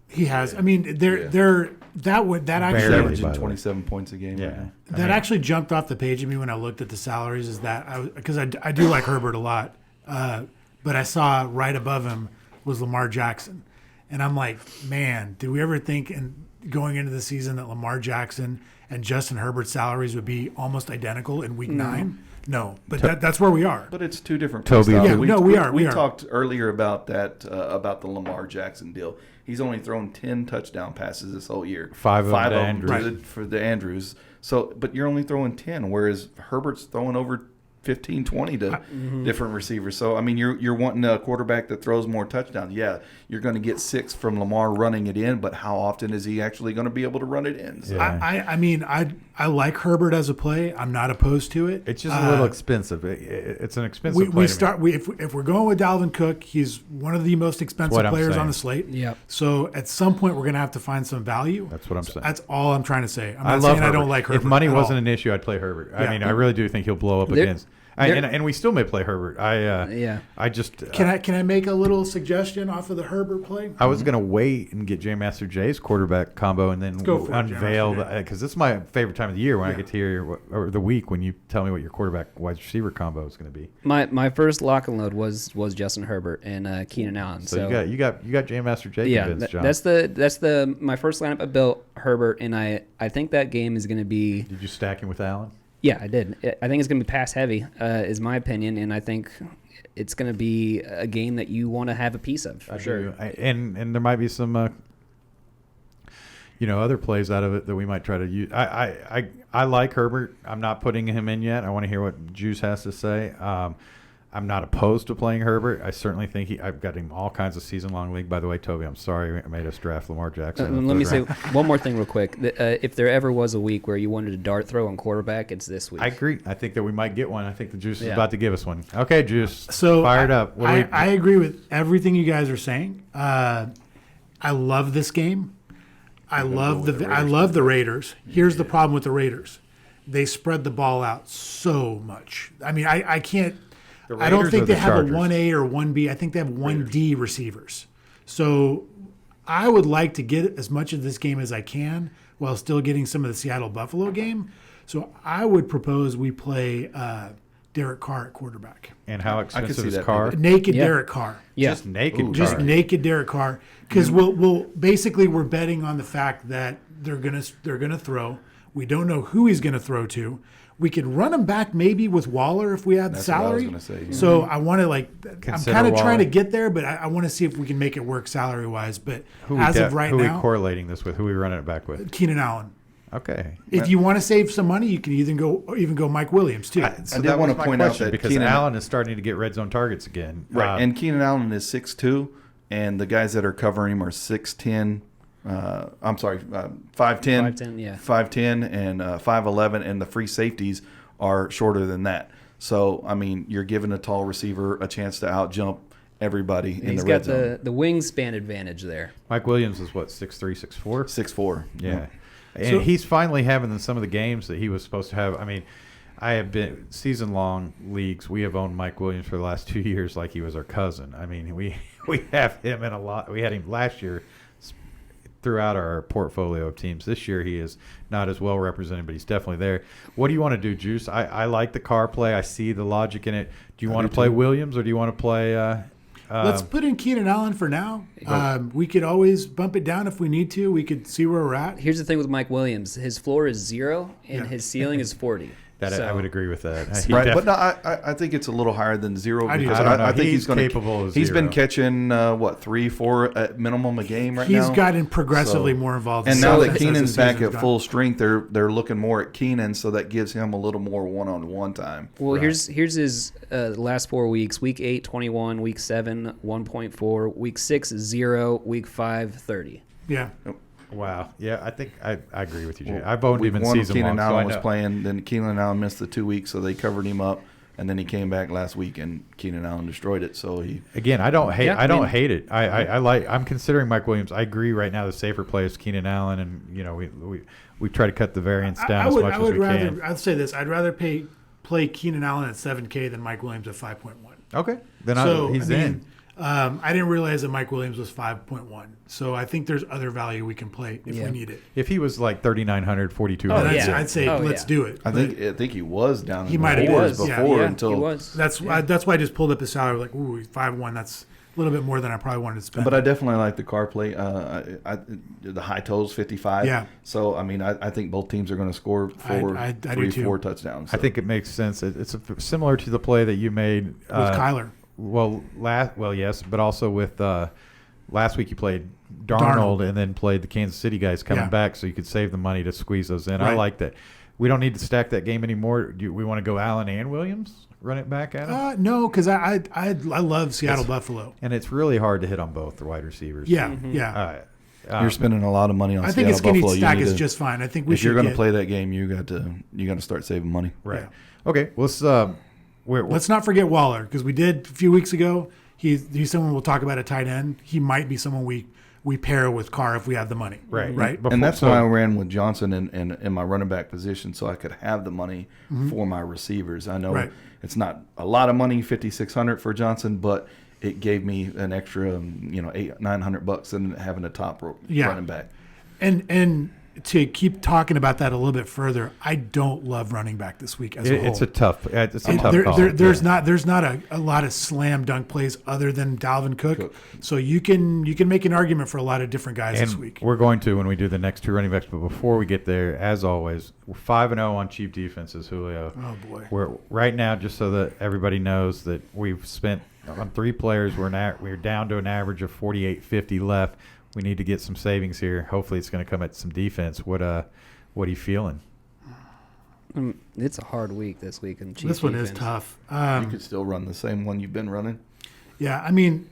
He has. I mean, that He's actually averaging 27 points a game. Yeah. Right now. that actually jumped off the page at me when I looked at the salaries. Is that because I do like Herbert a lot, but I saw right above him was Lamar Jackson, and I'm like, man, did we ever think going into the season that Lamar Jackson and Justin Herbert's salaries would be almost identical in Week 9? No, but that's where we are. But it's two different Toby. styles. Yeah, we are. We talked earlier about that, about the Lamar Jackson deal. He's only thrown 10 touchdown passes this whole year. Five of them to Andrews. For the Andrews. So, but you're only throwing 10, whereas Herbert's throwing over 15, 20 to different receivers. So, I mean, you're wanting a quarterback that throws more touchdowns. Yeah, you're going to get 6 from Lamar running it in, but how often is he actually going to be able to run it in? So, Yeah. I like Herbert as a play. I'm not opposed to it. It's just a little expensive. It's an expensive play. If we're going with Dalvin Cook, he's one of the most expensive players on the slate. Yeah. So at some point we're going to have to find some value. That's what I'm saying. That's all I'm trying to say. I'm I not love saying Herbert. I don't like Herbert. If money at wasn't all. an issue, I'd play Herbert. Yeah. I mean, I really do think he'll blow up against. And we still may play Herbert. I just Can I make a little suggestion off of the Herbert play? I was gonna wait and get J Master J's quarterback combo and then go for it, unveil J. Master J. because this is my favorite time of the year when I get to hear or the week when you tell me what your quarterback wide receiver combo is going to be. My first lock and load was Justin Herbert and Keenan Allen. So you got J Master J convinced, John. that's my first lineup. I built Herbert, and I think that game is going to be. Did you stack him with Allen? Yeah, I did. I think it's going to be pass heavy, is my opinion, and I think it's going to be a game that you want to have a piece of for sure. And there might be some other plays out of it that we might try to use. I like Herbert. I'm not putting him in yet. I want to hear what Juice has to say. I'm not opposed to playing Herbert. I certainly think I've got him all kinds of season-long league. By the way, Toby, I'm sorry I made us draft Lamar Jackson. Let me say one more thing real quick. If there ever was a week where you wanted a dart throw on quarterback, it's this week. I agree. I think that we might get one. I think the Juice is about to give us one. Okay, Juice. So fired up. I agree with everything you guys are saying. I love this game. I love the Raiders. Here's the problem with the Raiders. They spread the ball out so much. I mean, I can't. I don't think they have a 1A or 1B. I think they have 1D receivers. So I would like to get as much of this game as I can while still getting some of the Seattle-Buffalo game. So I would propose we play Derek Carr at quarterback. And how expensive is Carr? Naked Derek Carr. Yeah. Just naked Carr. Just naked Derek Carr. Because we're betting on the fact that they're gonna throw. We don't know who he's gonna throw to. We could run him back maybe with Waller if we had the salary. What I was gonna say, yeah. So I want to I'm kind of Waller. trying to get there, but I want to see if we can make it work salary wise. But Who as of right who now, are we correlating this with? Who are we running it back with? Keenan Allen. Okay. If you want to save some money, you can even go Mike Williams too. I did want to point out that because Keenan Allen is starting to get red zone targets again. Right, and Keenan Allen is 6'2", and the guys that are covering him are 6'10". 5'10", 5'10", yeah. 5'10", and 5'11", and the free safeties are shorter than that. So, I mean, you're giving a tall receiver a chance to out-jump everybody in He's the red got zone. the wingspan advantage there. Mike Williams is what, 6'3", 6'4"? 6'4". Yeah. And So- he's finally having some of the games that he was supposed to have. I mean, I have been season-long leagues. We have owned Mike Williams for the last 2 years like he was our cousin. I mean, we have him in a lot. We had him last year throughout our portfolio of teams. This year he is not as well represented, but he's definitely there. What do you want to do, Juice? I like the Carr play. I see the logic in it. Do you want to play Williams or do you want to play Let's put in Keenan Allen for now. We could always bump it down if we need to. We could see where we're at. Here's the thing with Mike Williams: his floor is 0 and his ceiling is 40. I would agree with that. He Right, but no, I think it's a little higher than 0 I do because too. I don't know. I think He's he's going capable of He's been 0. catching 3, 4 at minimum a game right now. He's gotten progressively more involved. And in now the that offense as the Keenan's back season's at gone. full strength, they're looking more at Keenan, so that gives him a little more one-on-one time. Well, here's his last 4 weeks: week 8, 21; week 7, 1.4; week 6, 0; week 5, 30. Yeah. Wow. Yeah, I think I agree with you, Jay. I've owned him in One, season Keenan long, so I Allen was know. playing. Then Keenan Allen missed the 2 weeks, so they covered him up. And then he came back last week, and Keenan Allen destroyed it. So he Again, I don't hate. Yeah, I don't I mean- hate it. I like. I'm considering Mike Williams. I agree. Right now, the safer play is Keenan Allen, and we try to cut the variance down as much as we can. I'd say this. I'd rather play Keenan Allen at 7K than Mike Williams at 5.1. Okay, then So he's I mean, in. I didn't realize that Mike Williams was 5.1. So I think there's other value we can play if we need it. If he was like 3,900, 4,200, And yeah. I'd say let's do it. I think he was down in He the might have fours been. before Yeah, until he was. That's why I just pulled up his salary. Like, ooh, 5.1. That's a little bit more than I probably wanted to spend. But I definitely like the Carr play. The high totals 55. Yeah. So I mean, I think both teams are going to score I do 3, too. 4 touchdowns. I think it makes sense. It's similar to the play that you made with Kyler. Well, yes, but also with last week you played Darnold and then played the Kansas City guys coming back, so you could save the money to squeeze those in. I Right. like that. We don't need to stack that game anymore. Do we want to go Allen and Williams? Run it back at him? No, because I love Seattle Buffalo. And it's really hard to hit on both the wide receivers. Yeah, yeah. You're spending a lot of money on I think a Seattle skinny Buffalo. You stack need is to- just fine. I think we if should you're going to get- play that game, you got to start saving money. Right. Yeah. Okay. Let's Let's not forget Waller, because we did a few weeks ago. He's someone we'll talk about at tight end. He might be someone we pair with Carr if we have the money. Right. Right. Before- And that's so- why I ran with Johnson in my running back position, so I could have the money for my receivers. I know Right. it's not a lot of money, $5,600 for Johnson, but it gave me an extra, $800-900 than having a top running back. And to keep talking about that a little bit further, I don't love running back this week as a whole. It's a tough And call. there's not a lot of slam dunk plays other than Dalvin Cook. So you can make an argument for a lot of different guys And this week. we're going to when we do the next two running backs. But before we get there, as always, we're 5-0 on cheap defenses, Julio. Oh boy. We're right now, just so that everybody knows that we've spent on 3 players. We're down to an average of 48.50 left. We need to get some savings here. Hopefully, it's going to come at some defense. What are you feeling? It's a hard week this week in Chiefs This one is defense. tough. You could still run the same one you've been running. Yeah, I mean,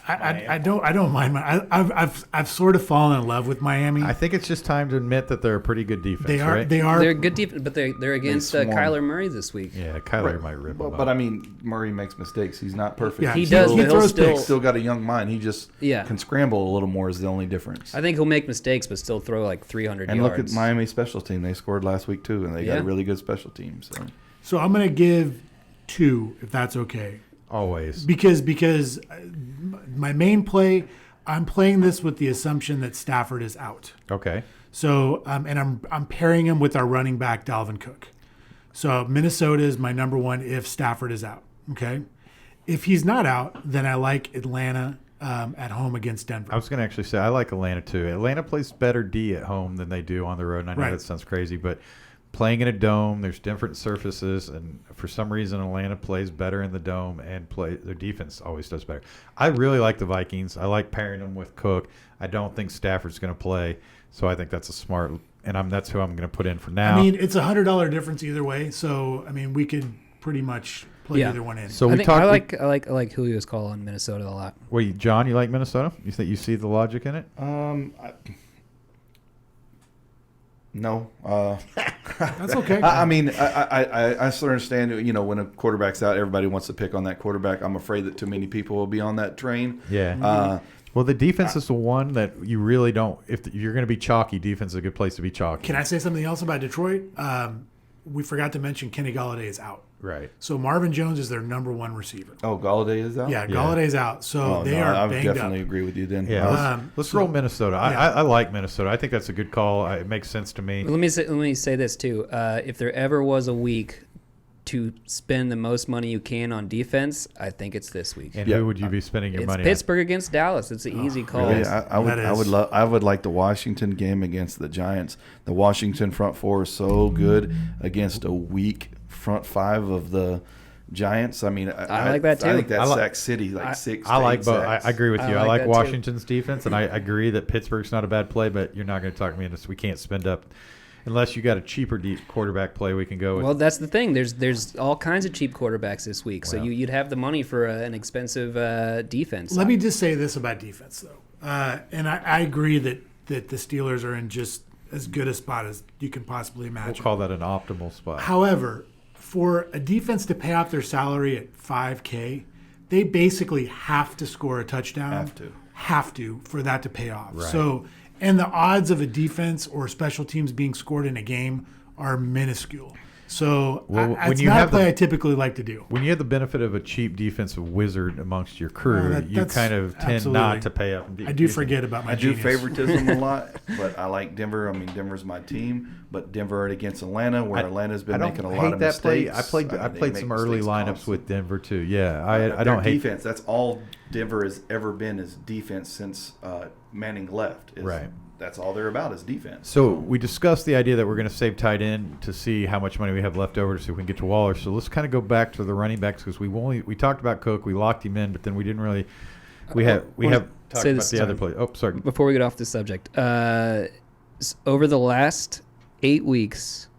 I don't mind. I've sort of fallen in love with Miami. I think it's just time to admit that they're a pretty good defense. They are. Right? They are. They're a good defense, but they're against swarm. Kyler Murray this week. Yeah, Kyler might rip them But up. I mean, Murray makes mistakes. He's not perfect. Yeah, He does, He but he'll throws still. picks. Still got a young mind. He just Yeah. can scramble a little more is the only difference. I think he'll make mistakes, but still throw like 300 And yards. look at Miami's special team. They scored last week too, and they got Yeah. a really good special team. So So I'm gonna give 2, if that's okay, Always. because my main play, I'm playing this with the assumption that Stafford is out. Okay. So and I'm pairing him with our running back Dalvin Cook. So Minnesota is my number one if Stafford is out. Okay, if he's not out, then I like Atlanta at home against Denver. I was going to actually say I like Atlanta too. Atlanta plays better D at home than they do on the road. And I know Right. that sounds crazy, but playing in a dome, there's different surfaces, and for some reason Atlanta plays better in the dome, and their defense always does better. I really like the Vikings. I like pairing them with Cook. I don't think Stafford's going to play, so I think that's a smart, and that's who I'm going to put in for now. I mean, it's $100 difference either way. So I mean, we could pretty much play Yeah. either one in. so I we think talked. I like Julio's call on Minnesota a lot. Wait, John, you like Minnesota? You think you see the logic in it? No. That's okay. I mean, I still understand, when a quarterback's out, everybody wants to pick on that quarterback. I'm afraid that too many people will be on that train. Yeah. Well, the defense is the one that you really don't. If you're going to be chalky, defense is a good place to be chalky. Can I say something else about Detroit? We forgot to mention Kenny Galladay is out. Right. So Marvin Jones is their number one receiver. Oh, Galladay is out? Yeah, Galladay's out. So they are I banged definitely up. agree with you then. Yeah. Let's roll Minnesota. I like Minnesota. I think that's a good call. It makes sense to me. Let me say this too. If there ever was a week to spend the most money you can on defense, I think it's this week. And who would you be spending your It's money Pittsburgh against Dallas. It's an easy call. Really? I would like the Washington game against the Giants. The Washington front four is so good against a weak front five of the Giants. I mean, I like that too. I think that's Sack City, six. I like both. sacks. I agree with you. I like like that too. Washington's defense, and I agree that Pittsburgh's not a bad play, but you're not going to talk me into this. We can't spend up unless you got a cheaper quarterback play. We can go with. Well, that's the thing. There's all kinds of cheap quarterbacks this week, so you'd have the money for an expensive defense. Let me just say this about defense, though. And I agree that the Steelers are in just as good a spot as you can possibly imagine. We'll call that an optimal spot. However, for a defense to pay off their salary at $5K, they basically have to score a touchdown. Have to for that to pay off. Right. So, and the odds of a defense or special teams being scored in a game are minuscule. So it's not a play I typically like to do. When you have the benefit of a cheap defensive wizard amongst your crew, you kind of tend not to pay up. I do forget about my genius. I do favoritism a lot, but I like Denver. I mean, Denver's my team, but Denver against Atlanta, where Atlanta's been making a lot of mistakes. I played some early lineups with Denver too. Yeah, I don't hate defense. That's all Denver has ever been is defense since Manning left. Right. That's all they're about is defense. So we discussed the idea that we're going to save tight end to see how much money we have left over to see if we can get to Waller. So let's kind of go back to the running backs because we talked about Cook, we locked him in, but then we didn't really. We have talked about the other play. Oh, sorry. Before we get off the subject, over the last 8 weeks,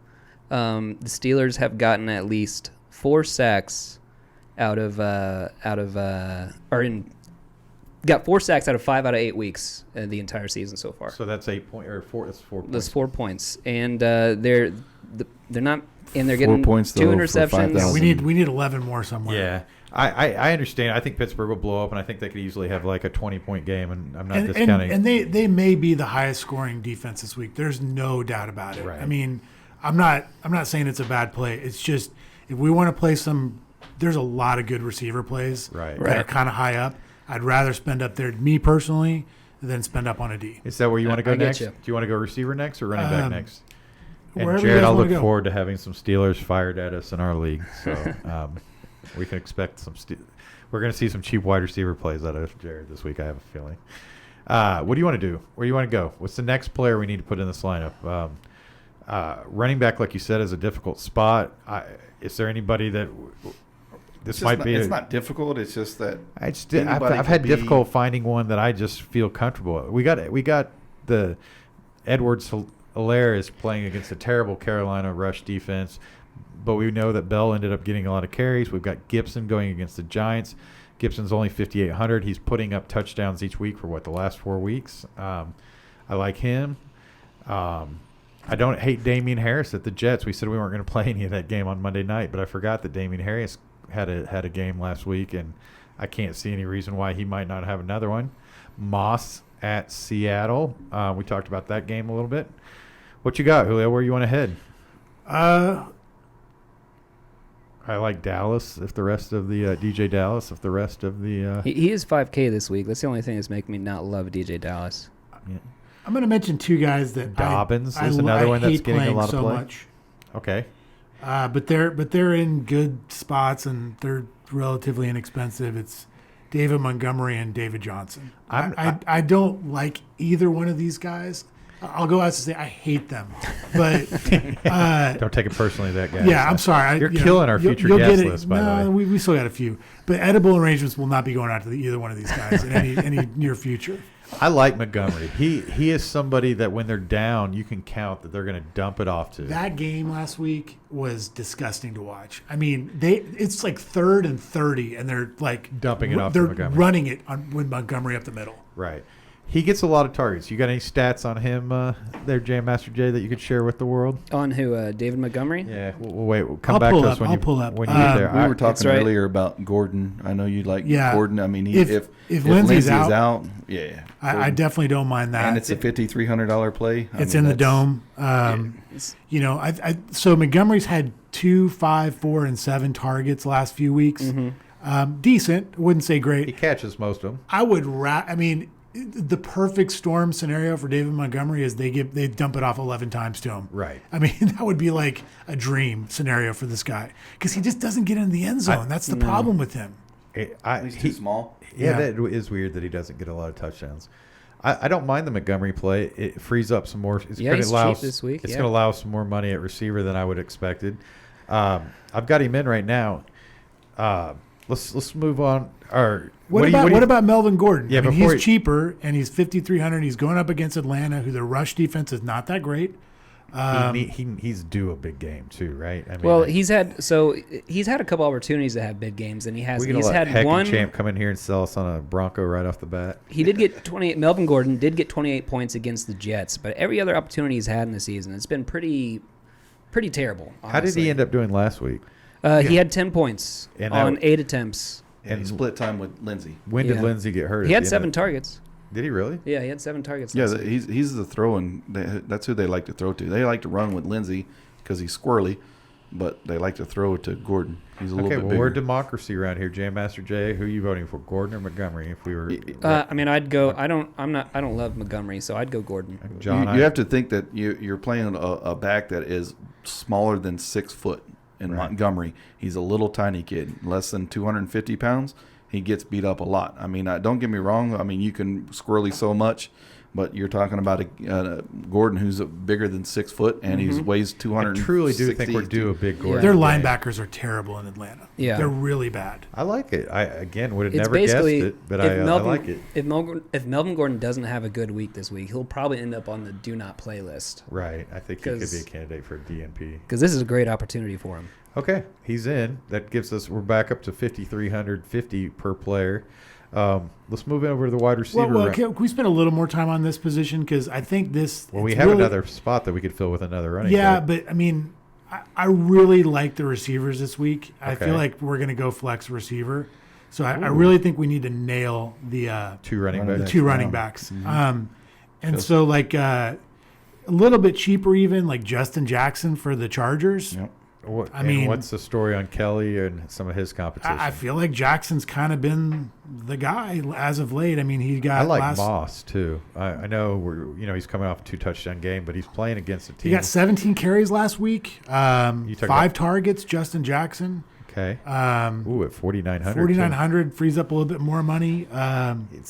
the Steelers have gotten at least 4 sacks got 4 sacks out of 5 out of 8 weeks the entire season so far. So that's 8 point or 4. That's 4 points. That's 4 points, and they're not, and they're getting 4 points 2 though, interceptions. We need 11 more somewhere. Yeah, I understand. I think Pittsburgh will blow up, and I think they could easily have like a 20-point game. And I'm not discounting. And they may be the highest scoring defense this week. There's no doubt about it. Right. I mean, I'm not saying it's a bad play. It's just if we want to play there's a lot of good receiver plays that are kind of high up. I'd rather spend up there, me personally, than spend up on a D. Is that where you want to go next? You. Do you want to go receiver next or running back next? And Wherever Jared, you guys I'll wanna look go. forward to having some Steelers fired at us in our league. So we can expect some. We're going to see some cheap wide receiver plays out of Jared this week. I have a feeling. What do you want to do? Where do you want to go? What's the next player we need to put in this lineup? Running back, like you said, is a difficult spot. Is there anybody that? It's not difficult. It's just that I've had difficult finding one that I just feel comfortable with. We got the Edwards-Helaire is playing against a terrible Carolina rush defense, but we know that Bell ended up getting a lot of carries. We've got Gibson going against the Giants. Gibson's only 5,800. He's putting up touchdowns each week for the last 4 weeks. I like him. I don't hate Damian Harris at the Jets. We said we weren't going to play any of that game on Monday night, but I forgot that Damian Harris had a game last week, and I can't see any reason why he might not have another one. Moss at Seattle. We talked about that game a little bit. What you got, Julio? Where you want to head? I like Dallas. If the rest of the DJ Dallas, if the rest of the he is 5K this week. That's the only thing that's making me not love DJ Dallas. Yeah. I'm going to mention 2 guys that Dobbins is another one that's getting a lot of play. Much. Okay. But they're in good spots and they're relatively inexpensive. It's David Montgomery and David Johnson. I don't like either one of these guys. I'll go out to say I hate them, but don't take it personally, that guy. Yeah, I'm sorry. You're killing our future guest list, by the way. We still got a few, but edible arrangements will not be going out to either one of these guys in any near future. I like Montgomery. He is somebody that when they're down, you can count that they're going to dump it off to. That game last week was disgusting to watch. I mean, it's like 3rd and 30, and they're like dumping it off. They're to Montgomery. running it with Montgomery up the middle. Right. He gets a lot of targets. You got any stats on him there, Jam Master Jay, that you could share with the world? On who? David Montgomery? Yeah, we'll wait. We'll come I'll back pull to up, us when I'll you pull up. when you get there. We were talking right. earlier about Gordon. I know you like Yeah. Gordon. I mean, If if Lindsey's Lindsey's out, yeah. I definitely don't mind that. And it's a $5,300 play. It's in the dome. You know, so Montgomery's had 2, 5, 4, and 7 targets last few weeks. Decent. Wouldn't say he great. catches most of them. I mean, the perfect storm scenario for David Montgomery is they dump it off 11 times to him. Right. I mean, that would be like a dream scenario for this guy because he just doesn't get in the end zone. That's the problem with him. He's too small. Yeah, that is weird that he doesn't get a lot of touchdowns. I don't mind the Montgomery play. It frees up some more. It's Yeah, he's allow, cheap this week, It's yeah. going to allow some more money at receiver than I would have expected. I've got him in right now. Let's move on. What about Melvin Gordon? Yeah, I mean, before he's cheaper and he's 5,300. He's going up against Atlanta, who the rush defense is not that great. he's due a big game too, right? I mean, Well, he's had a couple opportunities to have big games, and he's let had one. Champ come in here and sell us on a Bronco right off the bat. He did get 28. Melvin Gordon did get 28 points against the Jets, but every other opportunity he's had in the season, it's been pretty terrible. Honestly. How did he end up doing last week? He had 10 points And on 8 attempts. And he split time with Lindsey. When did Yeah. Lindsey get hurt? He at had the end 7 of- targets. Did he really? Yeah, he had 7 targets. Yeah, last week. he's the throwing. That's who they like to throw to. They like to run with Lindsey because he's squirrely, but they like to throw it to Gordon. He's a little Okay, bit well, bigger. we're democracy around here. Jam Master Jay, who are you voting for, Gordon or Montgomery? If we were, I mean, I'd go. I don't love Montgomery, so I'd go Gordon. John, you have to think that you're playing a back that is smaller than 6 foot. In Montgomery, he's a little tiny kid, less than 250 pounds. He gets beat up a lot. I mean, don't get me wrong. I mean, you can squirrely so much, but you're talking about a Gordon who's bigger than 6 foot and he weighs 200. I truly do think we're due a big Gordon. Their game. linebackers are terrible in Atlanta. Yeah. They're really bad. I like it. I again would have It's never guessed basically it, but if I like it. If Melvin Gordon doesn't have a good week this week, he'll probably end up on the do not play list Right. I think he could be a 'Cause- candidate for a DNP. because this is a great opportunity for him. Okay, he's in. That gives us. We're back up to 5,350 per player. Let's move over to the wide receiver. Well, round. can we spend a little more time on this position? Because I think this. Well, we it's have really- another spot that we could fill with another running Yeah, back. but I mean, I really like the receivers this week. I Okay. feel like we're going to go flex receiver. So I really think we need to nail the Two running Running backs. back. two running backs. And so like a little bit cheaper, even like Justin Jackson for the Chargers. Yep. What, I and mean- what's the story on Kelly and some of his competition? I feel like Jackson's kind of been the guy as of late. I mean, he got I like last, Moss too. I know he's coming off a 2 touchdown game, but he's playing against a team. He got 17 carries last week. You talking 5 about- targets. Justin Jackson. Okay. Ooh, at 4,900. 4,900 frees up a little bit more money.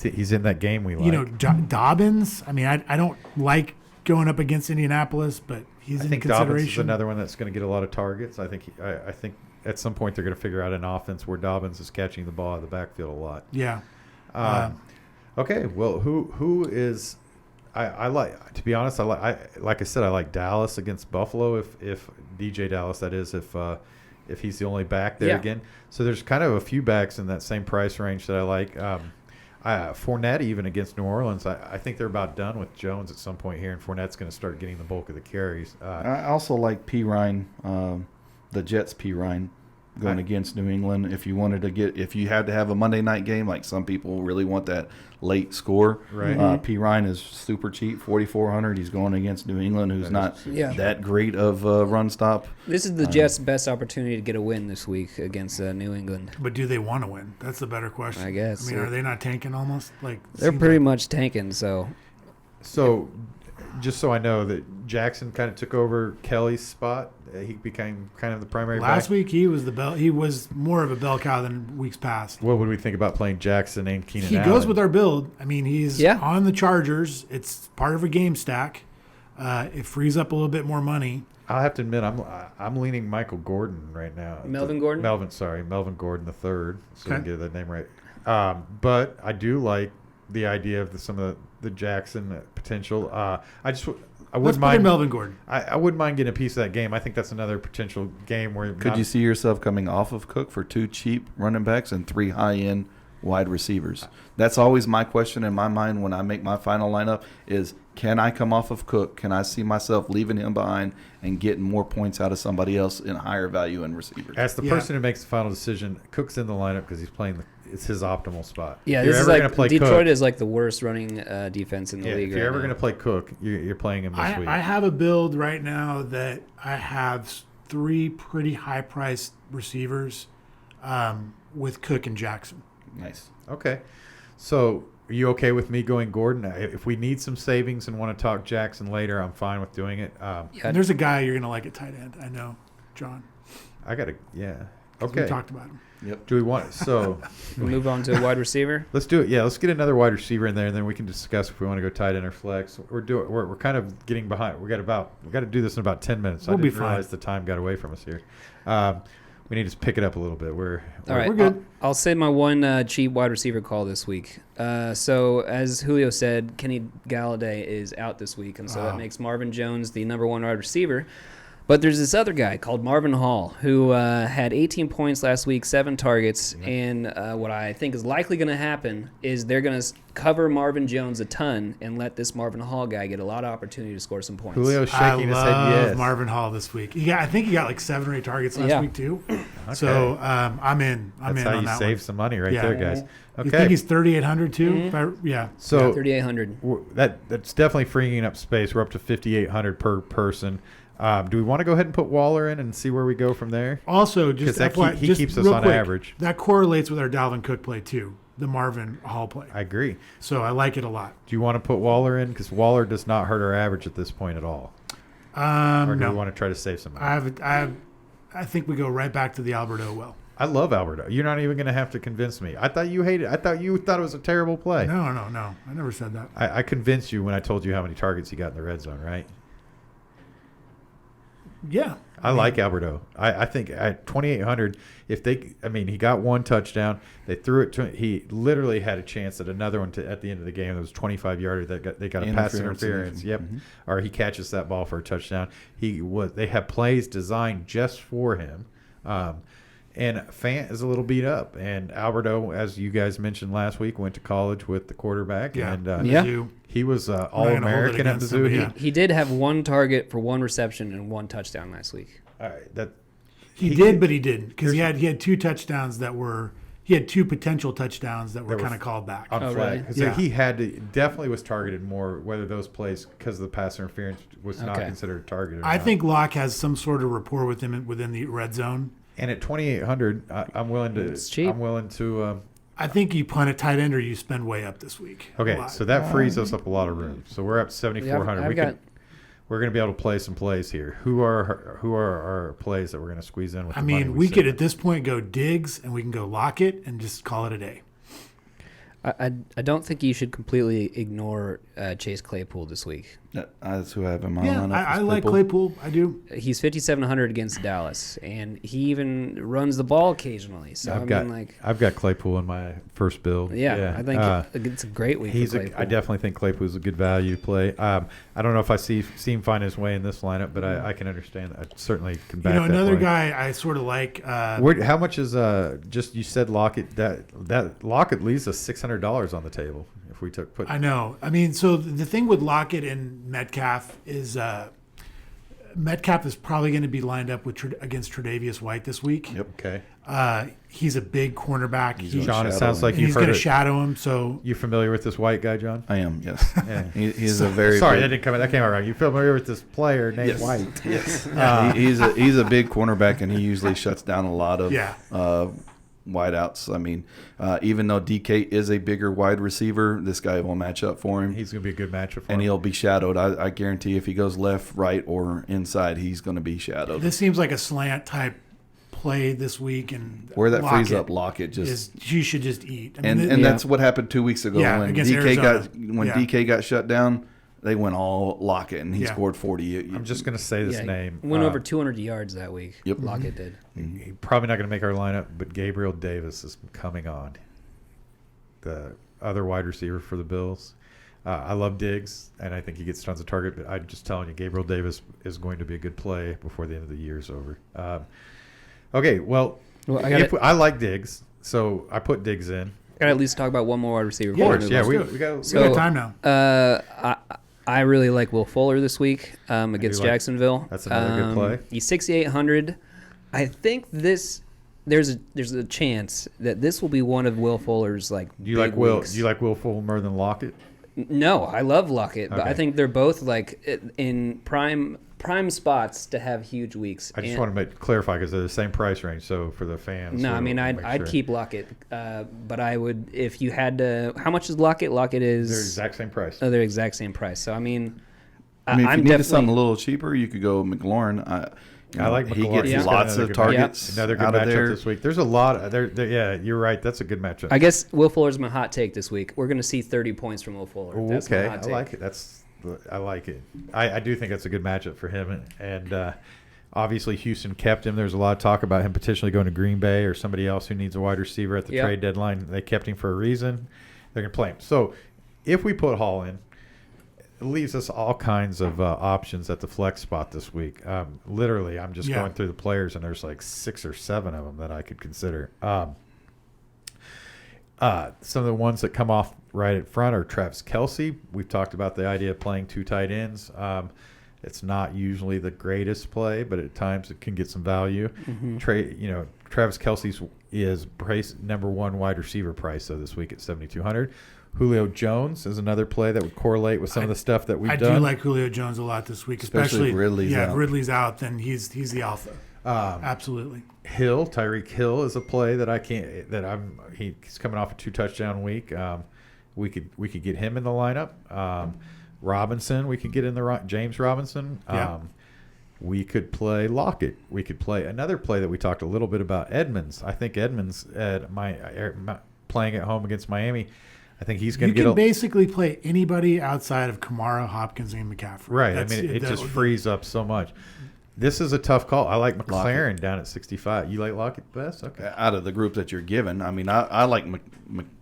He's in that game we like. You know, Dobbins. I mean, I don't like going up against Indianapolis, but he's I in think Dobbins is consideration. another one that's going to get a lot of targets. I think at some point they're going to figure out an offense where Dobbins is catching the ball out of the backfield a lot. Yeah. Okay, well, who is? I like, to be honest. Like I said, I like Dallas against Buffalo. If DJ Dallas, that is, if he's the only back there Yeah. again. So there's kind of a few backs in that same price range that I like. Fournette even against New Orleans. I think they're about done with Jones at some point here, and Fournette's going to start getting the bulk of the carries. I also like P. Ryan, the Jets P. Ryan, going against New England. If you had to have a Monday night game, like some people really want that late score, Right. P. Ryan is super cheap, 4,400. He's going against New England, who's not Yeah. that great of a run stop. This is the Jets' best opportunity to get a win this week against New England. But do they want to win? That's the better question. I guess. I mean, are they not tanking almost? Like They're seems pretty like- much tanking, so So, just so I know that Jackson kind of took over Kelly's spot, he became kind of the primary Last back. week he was the bell. He was more of a bell cow than weeks past. What would we think about playing Jackson and Keenan He Allen? goes with our build. I mean, he's Yeah. on the Chargers. It's part of a game stack. It frees up a little bit more money. I'll have to admit, I'm leaning Michael Gordon right now. Melvin Gordon? Melvin Gordon the third. So Okay. I get that name right. But I do like the idea of some of the Jackson potential. I Let's wouldn't put in mind Melvin Gordon. I wouldn't mind getting a piece of that game. I think that's another potential game where Could you see yourself coming off of Cook for 2 cheap running backs and 3 high-end wide receivers. That's always my question in my mind when I make my final lineup is, can I come off of Cook? Can I see myself leaving him behind and getting more points out of somebody else in higher value in receivers? As the person who makes the final decision, Cook's in the lineup because he's playing it's his optimal spot. Yeah, If this you're is ever like gonna play Detroit Cook, is like the worst running defense in the league. if you're ever going to play Cook, you're playing him this week. I have a build right now that I have 3 pretty high-priced receivers with Cook and Jackson. Nice. Okay. So are you okay with me going Gordon? If we need some savings and want to talk Jackson later, I'm fine with doing it. And there's a guy you're going to like at tight end. I know, John. I got to, yeah. 'Cause Okay. We talked about him. Yep. Do we want so We'll move on to a wide receiver. let's do it. Yeah, let's get another wide receiver in there, and then we can discuss if we want to go tight end or flex. We're kind of getting behind. We got to do this in about 10 minutes. We'll I be didn't fine. realize the time got away from us here. We need to pick it up a little bit. All right, We're good. I'll say my one cheap wide receiver call this week. So as Julio said, Kenny Galladay is out this week, and so that makes Marvin Jones the number 1 wide receiver. But there's this other guy called Marvin Hall who had 18 points last week, 7 targets, and what I think is likely going to happen is they're going to cover Marvin Jones a ton and let this Marvin Hall guy get a lot of opportunity to score some points. Julio's shaking his head love yes. Marvin Hall this week. I think he got like 7 or 8 targets last week too. Okay. So I'm in. I'm That's in how on you that save one. some money right Yeah. there, guys. You Okay. think he's 3,800 too? Yeah. So 3,800. that's definitely freeing up space. We're up to 5,800 per person. Do we want to go ahead and put Waller in and see where we go from there? Also, just 'Cause FYI, he just keeps us real on quick, average. That correlates with our Dalvin Cook play too, the Marvin Hall play. I agree. So I like it a lot. Do you want to put Waller in? Because Waller does not hurt our average at this point at all. Or do No. we want to try to save some money? I think we go right back to the Alberto well. I love Alberto. You're not even going to have to convince me. I thought you hated. I thought you thought it was a terrible play. No. I never said that. I convinced you when I told you how many targets he got in the red zone, right? Yeah. I like Alberto. I think at 2,800, he got 1 touchdown. They threw it to. He literally had a chance at another one at the end of the game. It was 25-yarder that they got a pass interference. Yep, or he catches that ball for a touchdown. They have plays designed just for him. And Fant is a little beat up. And Alberto, as you guys mentioned last week, went to college with the quarterback. Yeah. And Mizzou. he was gonna All-American hold at it against Mizzou. him, yeah. He did have 1 target for 1 reception and 1 touchdown last week. He did, but he didn't because he had 2 touchdowns that were. He had 2 potential touchdowns that were kind of called back. On flag. really? So Yeah. he definitely was targeted more, whether those plays, because of the pass interference, was not Okay. considered a target or I not. think Locke has some sort of rapport with him within the red zone. And at 2,800, I'm willing to. It's cheap. I'm willing to. I think you punt a tight end or you spend way up this week. a Okay, lot. so that frees us up a lot of room. So we're up 7,400. We're going to be able to play some plays here. Who are our plays that we're going to squeeze in with? I the money mean, we could save? at this point go Diggs and we can go Lockett and just call it a day. I don't think you should completely ignore Chase Claypool this week. That's who I have in my Yeah, lineup. I is like Claypool. I do. He's 5,700 against Dallas, and he even runs the ball occasionally. So I've got Claypool in my first build. I think it's a great week. For Claypool. I definitely think Claypool's a good value play. I don't know if I see him find his way in this lineup, but I can understand that. I certainly can back that another point. guy I sort of like. How much is just you said Lockett that Lockett leaves us $600 on the table if we put. I know. I mean, so the thing with Lockett and Metcalf is Metcalf is probably going to be lined up against Tre'Davious White this week. Yep. Okay. He's a big cornerback. John, it sounds like he's you've going heard to it. shadow him. So You familiar with this White guy, John? I am, yes. Yeah. He's a very Sorry, big, that didn't come. That came out wrong. You familiar with this player named Yes. White? Yes. He's a big cornerback, and he usually shuts down a lot of wideouts. I mean, even though DK is a bigger wide receiver, this guy will match up for him. He's going to be a good matchup for and him. he'll be shadowed. I guarantee if he goes left, right, or inside, he's going to be shadowed. this seems like a slant type play this week, and Where that frees Lockett up Lockett just you should just eat. I mean, and that's what happened 2 weeks ago Yeah, when against DK Arizona. DK got shut down. They went all Lockett, and he Yeah. scored 40. I'm just going to say this name. Went over 200 yards that week. Yep. Lockett did. He's probably not going to make our lineup, but Gabriel Davis is coming on. The other wide receiver for the Bills. I love Diggs, and I think he gets tons of target, but I'm just telling you, Gabriel Davis is going to be a good play before the end of the year is over. Okay, well Well, I like Diggs, so I put Diggs in. Got to at least talk about one more wide receiver. Yeah, before Of course, we yeah, move on. we got. We So- got time now. I really like Will Fuller this week against like- Jacksonville. that's another good play. He's 6,800. I think there's a chance that this will be one of Will Fuller's Do you like big Will? weeks. Do you like Will Fuller more than Lockett? No, I love Lockett, but I Okay. think they're both in prime spots to have huge weeks. I just And- want to clarify because they're the same price range. So for the fans, No, so I mean make I'd sure. keep Lockett, but I would if you had to. How much is Lockett? Lockett is They're exact same price. they're exact same price. So I mean, I mean, if I'm you needed definitely something a little cheaper, you could go McLaurin. I like He McLaurin. gets Yeah. lots Another of good targets Another good out of matchup there. this week. There's a lot. Yeah, you're right. That's a good matchup. I guess Will Fuller's my hot take this week. We're going to see 30 points from Will Fuller. Ooh, That's okay, my hot I take. like it. I like it. I do think that's a good matchup for him. And obviously, Houston kept him. There's a lot of talk about him potentially going to Green Bay or somebody else who needs a wide receiver at the Yep. trade deadline. They kept him for a reason. They're going to play him. So if we put Hall in, it leaves us all kinds of options at the flex spot this week. Literally, I'm just Yeah. going through the players, and there's like 6 or 7 of them that I could consider. Some of the ones that come off right in front are Travis Kelce. We've talked about the idea of playing 2 tight ends. It's not usually the greatest play, but at times it can get some value. Travis Kelce's is price number 1 wide receiver price so this week at 7,200. Julio Jones is another play that would correlate with some of the stuff that we've I done. do like Julio Jones a lot this week, Especially if Ridley's yeah. out. If Ridley's out, then he's the alpha. Absolutely. Hill, Tyreek Hill is a play that he's coming off a 2 touchdown week. We could get him in the lineup. Robinson, we could get in the James Robinson. Yeah. We could play Lockett. We could play another play that we talked a little bit about, Edmonds. I think Edmonds playing at home against Miami. I think he's going You to get can basically play anybody outside of Kamara, Hopkins, and McCaffrey. right. That's- I mean, it that- just frees up so much. This is a tough call. I like McLaren down at 65. You like Lockett best? Okay. Out of the group that you're given, I mean, I like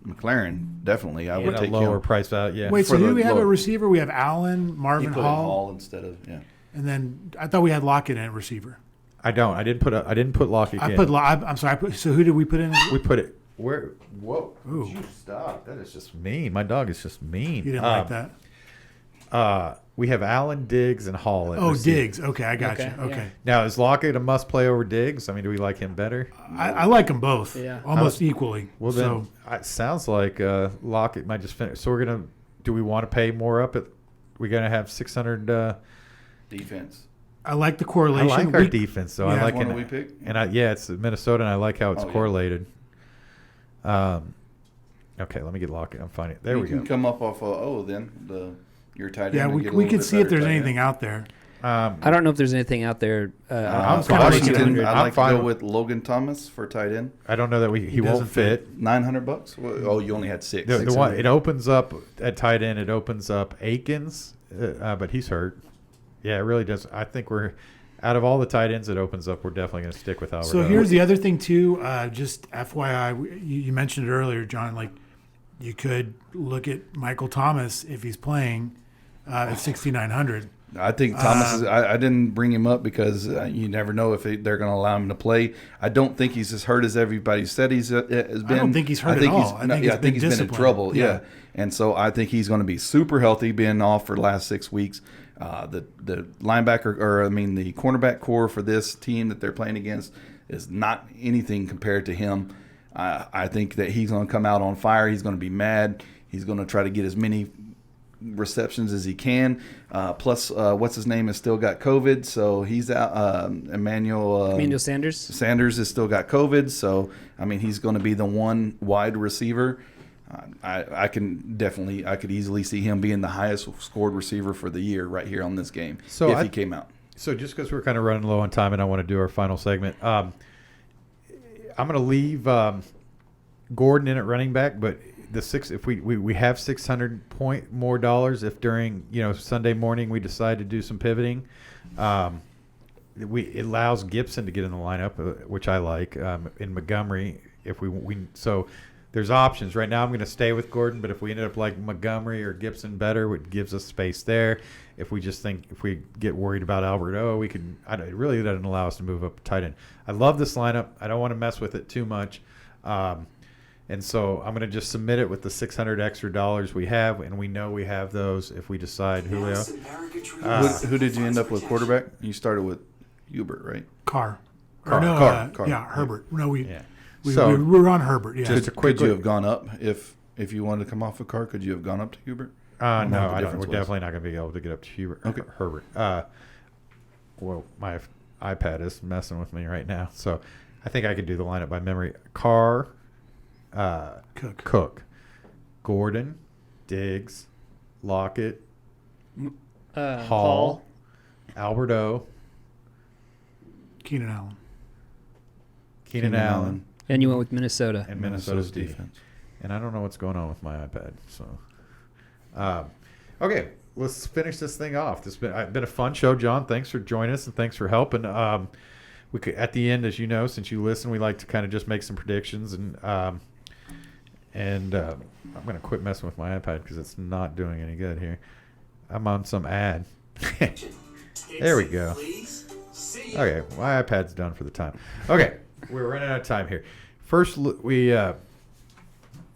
McLaren definitely. I would In a take lower him. price value. Yeah. Wait, so for who the do we have low. at receiver? We have Allen, You Marvin put in Hall, Hall instead of and then I thought we had Lockett in at receiver. I don't. I didn't put Lockett in. I'm sorry. So who did we put in? We put it where? Whoa! Ooh. Would you stop? That is just mean. My dog is just mean. You didn't like that. We have Allen, Diggs, and Hall. At Oh, receiver. Diggs. Okay, I got Okay, you. Okay. yeah. Now is Lockett a must play over Diggs? I mean, do we like him better? I like them both. Yeah. Almost equally. Well, then So it sounds like Lockett might just finish. So we're gonna. Do we want to pay more up? We're gonna have 600. defense. I like the I correlation. like our defense, though. I Yeah. like One it. that we pick? And it's Minnesota, and I like how it's Oh, yeah. correlated. Okay, let me get Lockett. I'm finding it. There you we can go. come up off your tight end. Yeah, and we get a we little could bit see if better there's tight end. anything out there. I don't know if there's anything out there. I'm fine. Washington, I'm I like to fine go with- with Logan Thomas for tight end. I don't know that he won't doesn't fit. $900. Oh, you only had 6. The one it opens up at tight end. It opens up Akins, but he's hurt. Yeah, it really does. I think we're out of all the tight ends it opens up. We're definitely going to stick with Alvarado. So here's the other thing too. Just FYI, you mentioned it earlier, John. Like you could look at Michael Thomas if he's playing at 6,900. I think Thomas is. I didn't bring him up because you never know if they're going to allow him to play. I don't think he's as hurt as everybody said has been. I don't think he's hurt I think at he's, all. I no, think yeah, it's I think been he's been in discipline. trouble. Yeah. Yeah, and so I think he's going to be super healthy, being off for the last 6 weeks. The linebacker, the cornerback core for this team that they're playing against is not anything compared to him. I think that he's going to come out on fire. He's going to be mad. He's going to try to get as many receptions as he can. Plus, what's his name has still got COVID, so he's out. Emmanuel Sanders. Sanders has still got COVID, so I mean he's going to be the one wide receiver. I could easily see him being the highest scored receiver for the year right here on this game if he came out. So just because we're kind of running low on time and I want to do our final segment, I'm going to leave Gordon in at running back, but if we have $600 more if during Sunday morning we decide to do some pivoting, it allows Gibson to get in the lineup, which I like. In Montgomery, if so there's options right now. I'm going to stay with Gordon, but if we ended up like Montgomery or Gibson better, it gives us space there. If we get worried about Alberto, it really doesn't allow us to move up tight end. I love this lineup. I don't want to mess with it too much. And so I'm going to just submit it with the $600 extra we have, and we know we have those if we decide Julio. Who did you end up with quarterback? You started with Hubert, right? Carr. Carr. Yeah, Herbert. No, we So, were on Herbert. Yeah. just a Could quick you have gone up if you wanted to come off of Carr? Could you have gone up to Hubert? No, I don't. We're difference was. definitely not going to be able to get up to Hubert. Okay. Herbert. Well, my iPad is messing with me right now, so I think I could do the lineup by memory. Carr, Cook, Gordon, Diggs, Lockett, Hall, Alberto, Keenan Allen. Keenan Allen, And you went with Minnesota. and Minnesota's defense. defense. And I don't know what's going on with my iPad. So, okay, let's finish this thing off. This has been a fun show, John. Thanks for joining us and thanks for helping. We could, at the end, as you know, since you listen, we like to kind of just make some predictions and I'm going to quit messing with my iPad because it's not doing any good here. I'm on some ad. There we go. Okay, my iPad's done for the time. Okay, we're running out of time here. First, anyway,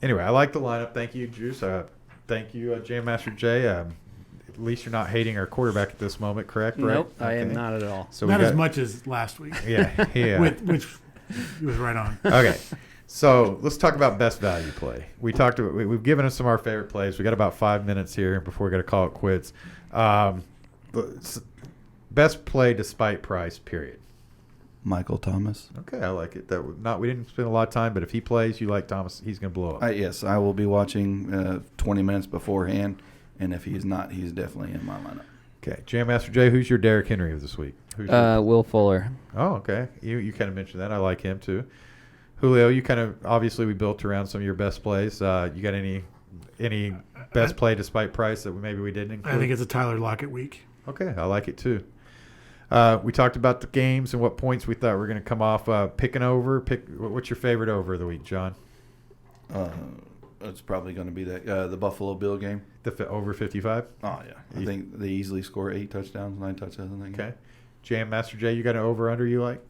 I like the lineup. Thank you, Juice. Thank you, Jam Master Jay. At least you're not hating our quarterback at this moment, correct? Right? Nope, I am not at all. So Not as much as last week. Yeah. Which he was right on. Okay, so let's talk about best value play. We've given us some of our favorite plays. We got about 5 minutes here before we got to call it quits. Best play despite price. Period. Michael Thomas. Okay, I like it. We didn't spend a lot of time, but if he plays, you like Thomas, he's going to blow up. Yes, I will be watching 20 minutes beforehand, and if he's not, he's definitely in my lineup. Okay, Jam Master Jay, who's your Derrick Henry of this week? Will Fuller. Oh, okay. You kind of mentioned that. I like him too. Julio, you kind of obviously we built around some of your best plays. You got any best play despite price that maybe we didn't include? I think it's a Tyler Lockett week. Okay, I like it too. We talked about the games and what points we thought were going to come off. Picking over. What's your favorite over of the week, John? It's probably going to be the Buffalo Bill game. Over 55? Oh, yeah. I think they easily score 8 touchdowns, 9 touchdowns in that game. Okay. Jam Master Jay, you got an over-under you like?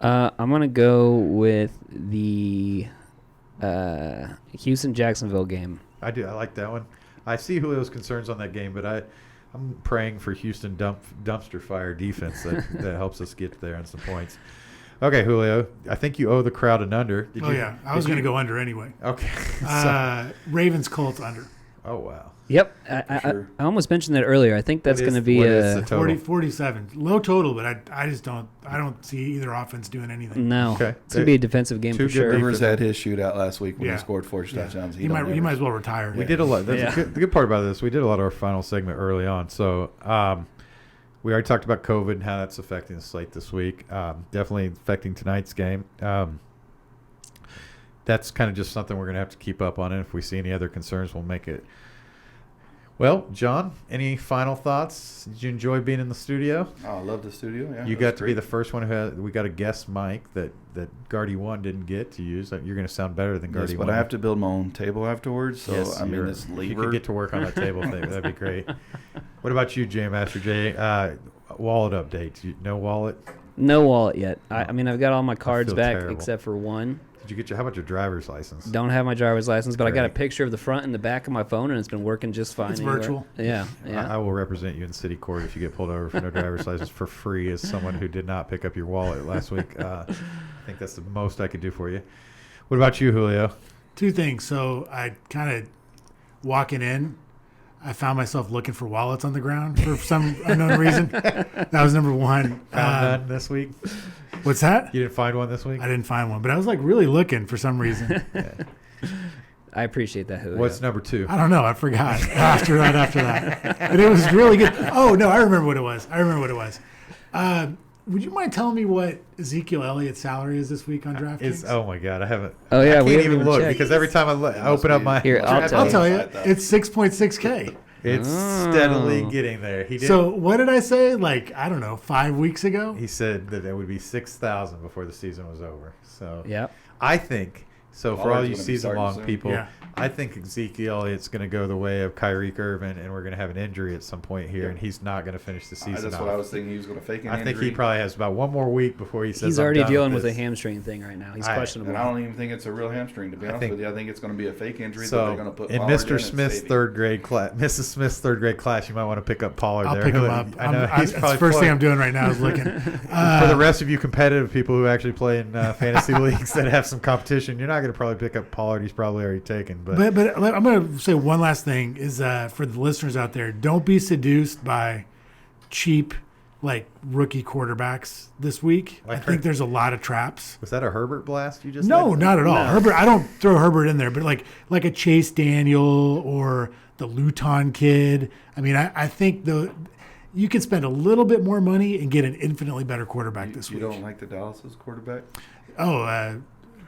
I'm going to go with the Houston-Jacksonville game. I do. I like that one. I see Julio's concerns on that game, but I'm praying for Houston dumpster fire defense that helps us get there on some points. Okay, Julio, I think you owe the crowd an under. I was going to go under anyway. Okay. Ravens Colts under. Oh, wow. Yep. I almost mentioned that earlier. I think that's going to be what is the total? 47. Low total, but I just don't see either offense doing anything. No. Okay. It's going to be a defensive game for sure. Rivers had his shootout last week when Yeah. he scored 4 touchdowns. He might as well retire. We did a lot. That's the good part about this. We did a lot of our final segment early on. So we already talked about COVID and how that's affecting the slate this week. Definitely affecting tonight's game. That's kind of just something we're going to have to keep up on. And if we see any other concerns, we'll make it. Well, John, any final thoughts? Did you enjoy being in the studio? Oh, I love the studio. Yeah, You got to be the first one we got a guest mic that Guardy 1 didn't get to use. You're going to sound better than Guardy 1. But I have to build my own table afterwards. So, Yes, I mean, it's if labor. you could get to work on that table thing, that'd be great. What about you, Jam Master Jay? Wallet update. No wallet? No wallet yet. I mean, I've got all my cards feel back terrible. except for one. Did you how about your driver's license? Don't have my driver's license, but I got a Great. picture of the front and the back of my phone, and it's been working just fine. It's anywhere. virtual. Yeah. I will represent you in city court if you get pulled over for no driver's license for free as someone who did not pick up your wallet last week. I think that's the most I could do for you. What about you, Julio? 2 things. So I kind of walking in, I found myself looking for wallets on the ground for some unknown reason. That was number 1. Found none this week? What's that? You didn't find one this week? I didn't find one, but I was like really looking for some reason. I appreciate that, Julio. What's number 2? I don't know. I forgot after that. But it was really good. Oh, no, I remember what it was. Would you mind telling me what Ezekiel Elliott's salary is this week on DraftKings? Oh my God, I haven't. Oh, yeah, I we can't haven't even even look checked. because every time I open up my Here, I'll I'll tell you. that. It's 6.6K. it's steadily getting there. He did. So what did I say? Like, I don't know, 5 weeks ago? He said that it would be 6,000 before the season was over. So Yep. I think So for all Pollard's you gonna be season-long starting soon. people, Yeah. I think Ezekiel Elliott's going to go the way of Kyrie Irving, and we're going to have an injury at some point here, and he's not going to finish the season That's off. what I was thinking. He was going to fake an I injury. think he probably has about one more week before he says He's I'm already done dealing with a this. hamstring thing right now. He's I- questionable. And I don't even think it's a real hamstring, to be honest think- with you. I think it's going to be a fake injury that So they're going to put in Pollard Mr. and Smith's save him. third grade class, Mrs. Smith's third grade class, you might want to pick up Pollard I'll there. pick him up. I know That's he's the probably first thing playing- I'm doing right now is looking. For the rest of you competitive people who actually play in fantasy leagues that have some competition, you're not going to probably pick up Pollard. He's probably already taken. But I'm going to say one last thing is for the listeners out there, don't be seduced by cheap like rookie quarterbacks this week. I think there's a lot of traps. was that a Herbert blast you just No, said? not at all. Herbert, I don't throw Herbert in there, but like a Chase Daniel or the Luton kid. I mean, I think you can spend a little bit more money and get an infinitely better quarterback this You week. don't like the Dallas's quarterback?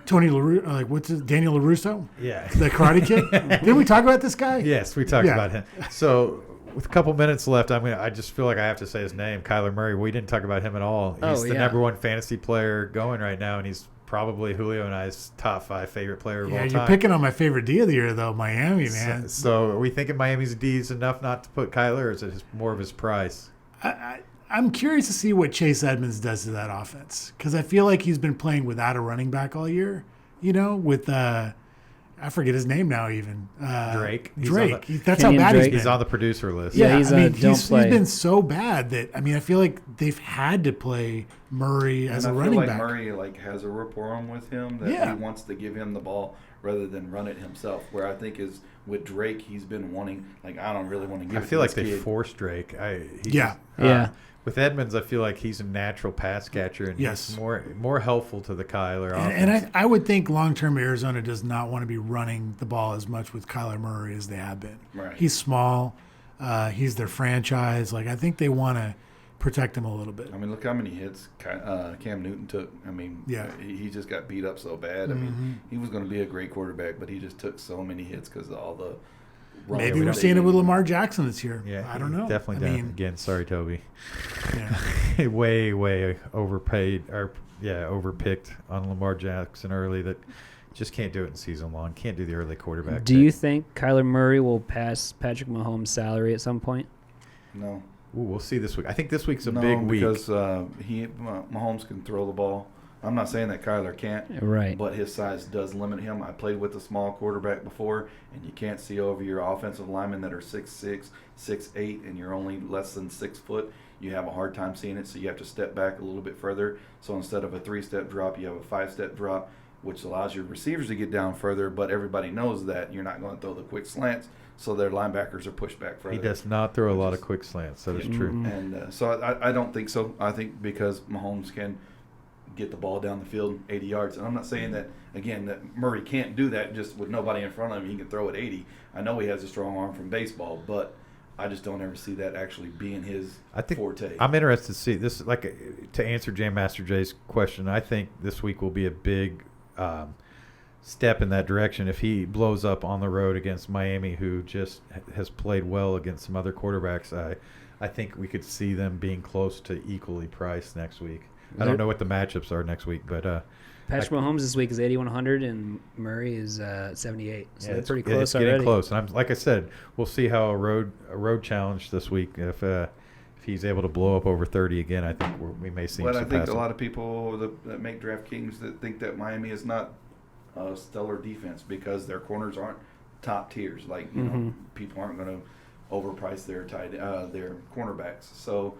Tony LaRusso, Daniel LaRusso, Yeah. the Karate Kid. Didn't we talk about this guy? Yes, we talked Yeah. about him. So with a couple minutes left, I just feel like I have to say his name, Kyler Murray. We didn't talk about him at all. He's Oh, the yeah. number one fantasy player going right now, and he's probably Julio and I's top 5 favorite player of Yeah, all you're time. picking on my favorite D of the year though, Miami, man. So are we thinking Miami's D is enough not to put Kyler, or is it more of his price? I'm curious to see what Chase Edmonds does to that offense because I feel like he's been playing without a running back all year. You know, with I forget his name now. Even Drake. He's Drake. on the- That's Kenyon how bad Drake. he's been. He's on the producer list. Yeah, he's I mean, don't he's play. been so bad that I feel like they've had to play Murray as And a I running feel like back. Murray has a rapport with him that Yeah. he wants to give him the ball rather than run it himself. Where I think is with Drake, he's been wanting I don't really want to give. I it feel to like this they kid. forced Drake. Yeah. Yeah. With Edmonds, I feel like he's a natural pass catcher and Yes. he's more helpful to the Kyler offense. And I would think long-term Arizona does not want to be running the ball as much with Kyler Murray as they have been. Right. He's small. He's their franchise. I think they want to protect him a little bit. I mean, look how many hits Cam Newton took. I mean, Yeah. he just got beat up so bad. I mean, he was going to be a great quarterback, but he just took so many hits because of all the. Maybe we're seeing it with Lamar Jackson this year. Yeah, I don't know. Definitely I down mean, again. Sorry, Toby. yeah. way overpaid or overpicked on Lamar Jackson early. That just can't do it in season long. Can't do the early quarterback. Do you think Kyler Murray will pass Patrick Mahomes' salary at some point? No. Ooh, we'll see this week. I think this week's a No, big week. because Mahomes can throw the ball. I'm not saying that Kyler can't, Right. but his size does limit him. I played with a small quarterback before, and you can't see over your offensive linemen that are 6'6", 6'8", and you're only less than 6 foot. You have a hard time seeing it, so you have to step back a little bit further. So instead of a 3-step drop, you have a 5-step drop, which allows your receivers to get down further, but everybody knows that you're not going to throw the quick slants, so their linebackers are pushed back further. He does not throw a lot of quick slants. That is true. And so I don't think so. I think because Mahomes can get the ball down the field 80 yards. And I'm not saying that, again, that Murray can't do that just with nobody in front of him. He can throw it 80. I know he has a strong arm from baseball, but I just don't ever see that actually being his forte. I'm interested to see this. To answer Jam Master Jay's question, I think this week will be a big step in that direction if he blows up on the road against Miami, who just has played well against some other quarterbacks. I think we could see them being close to equally priced next week. I don't know what the matchups are next week, but Patrick Mahomes this week is 8,100 and Murray is 78. So they're pretty close it's already. getting close. And like I said, we'll see how a road challenge this week. If he's able to blow up over 30 again, I think we may see him But I think surpass a him. lot of people that make DraftKings that think that Miami is not a stellar defense because their corners aren't top tiers. Like you know, people aren't going to overprice their their cornerbacks. So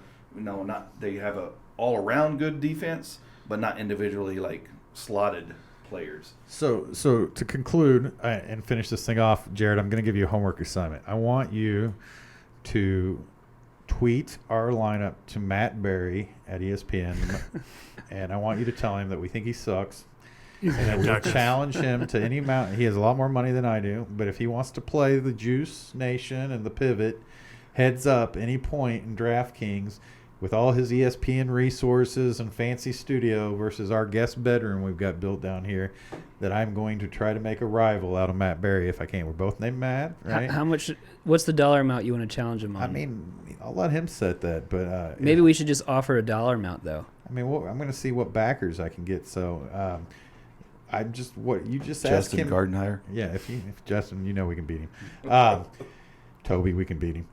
they have a all around good defense, but not individually slotted players. So to conclude and finish this thing off, Jared, I'm going to give you a homework assignment. I want you to tweet our lineup to Matt Berry at ESPN, and I want you to tell him that we think he sucks. And that we'll challenge him to any amount. He has a lot more money than I do, but if he wants to play the Juice Nation and the Pivot, heads up any point in DraftKings with all his ESPN resources and fancy studio versus our guest bedroom we've got built down here, that I'm going to try to make a rival out of Matt Berry if I can. We're both named Matt, right? How much? What's the dollar amount you want to challenge him on? I mean, I'll let him set that, but maybe we should just offer a dollar amount though. I mean, I'm going to see what backers I can get. So I'm just what you just asked Justin him. Gardenhire. Yeah, if Justin, we can beat him. Toby, we can beat him.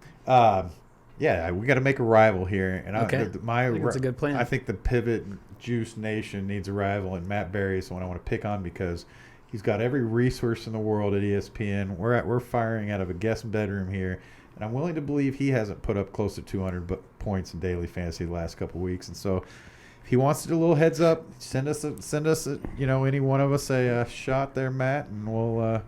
Yeah, we got to make a rival here, and Okay. I think that's a good plan. I think the Pivot Juice Nation needs a rival, and Matt Berry is the one I want to pick on because he's got every resource in the world at ESPN. We're firing out of a guest bedroom here, and I'm willing to believe he hasn't put up close to 200 points in daily fantasy the last couple of weeks, and so. If he wants to do a little heads up, send us any one of us a shot there, Matt, and we'll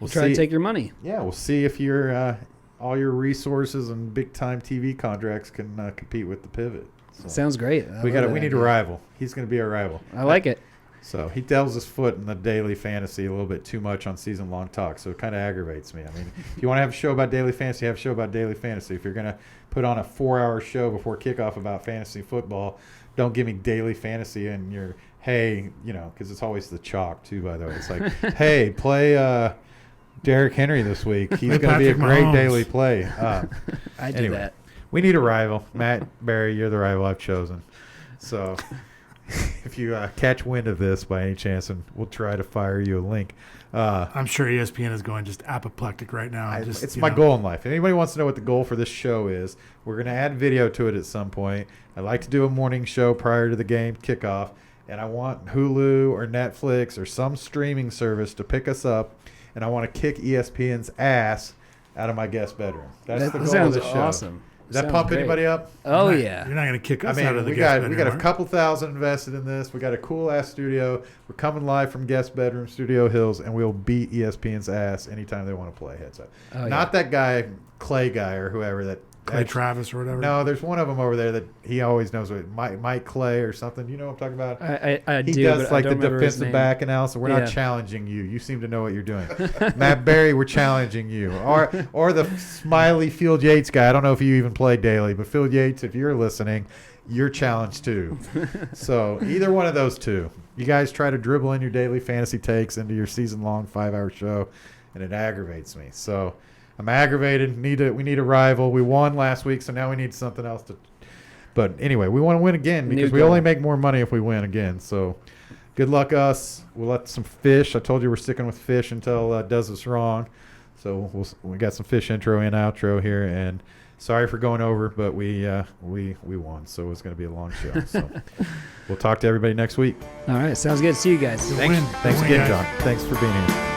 Try see. to take your money. Yeah, we'll see if your all your resources and big time TV contracts can compete with the Pivot. So Sounds great. we need a rival. He's going to be our rival. I like it. So he delves his foot in the daily fantasy a little bit too much on season long talk. So it kind of aggravates me. I mean, if you want to have a show about daily fantasy, have a show about daily fantasy. If you're going to put on a 4-hour show before kickoff about fantasy football, don't give me daily fantasy and your hey, because it's always the chalk too. By the way, it's like, hey, play Derrick Henry this week. He's going to be a Patrick great Mahomes. daily play. I do Anyway. that. We need a rival. Matt Berry, you're the rival I've chosen. So if you catch wind of this by any chance, and we'll try to fire you a link. I'm sure ESPN is going just apoplectic right now. It's my goal in life. If anybody wants to know what the goal for this show is, we're going to add video to it at some point. I'd like to do a morning show prior to the game kickoff, and I want Hulu or Netflix or some streaming service to pick us up, and I want to kick ESPN's ass out of my guest bedroom. That's the goal sounds of this show. awesome. Does that Sounds pump great. anybody up? Oh, You're yeah. not going to kick us I mean, out of the we guest got a bedroom, couple thousand invested in this. We got a cool ass studio. We're coming live from guest bedroom, Studio Hills, and we'll beat ESPN's ass anytime they want to play. Heads up. Oh, Not that guy, Clay guy or whoever that. Clay Travis or whatever. No, there's one of them over there that he always knows what Mike Clay or something. You know what I'm talking about? I He do, does but like I the don't remember his defensive name. back analysis. We're Yeah. not challenging you. You seem to know what you're doing. Matt Berry, we're challenging you. Or the smiley Field Yates guy. I don't know if you even play daily, but Field Yates, if you're listening, you're challenged too. So either one of those two. You guys try to dribble in your daily fantasy takes into your season-long 5-hour show, and it aggravates me. So I'm aggravated. We need a rival. We won last week, so now we need something else to. But anyway, we want to win again because we goal. only make more money if we win again. So good luck us. We'll let some fish. I told you we're sticking with fish until does us wrong. So we got some fish intro and outro here, and sorry for going over, but we won, so it's going to be a long show. So we'll talk to everybody next week. All right. Sounds good. See you guys. Thanks Win again, guys. John. Thanks for being here.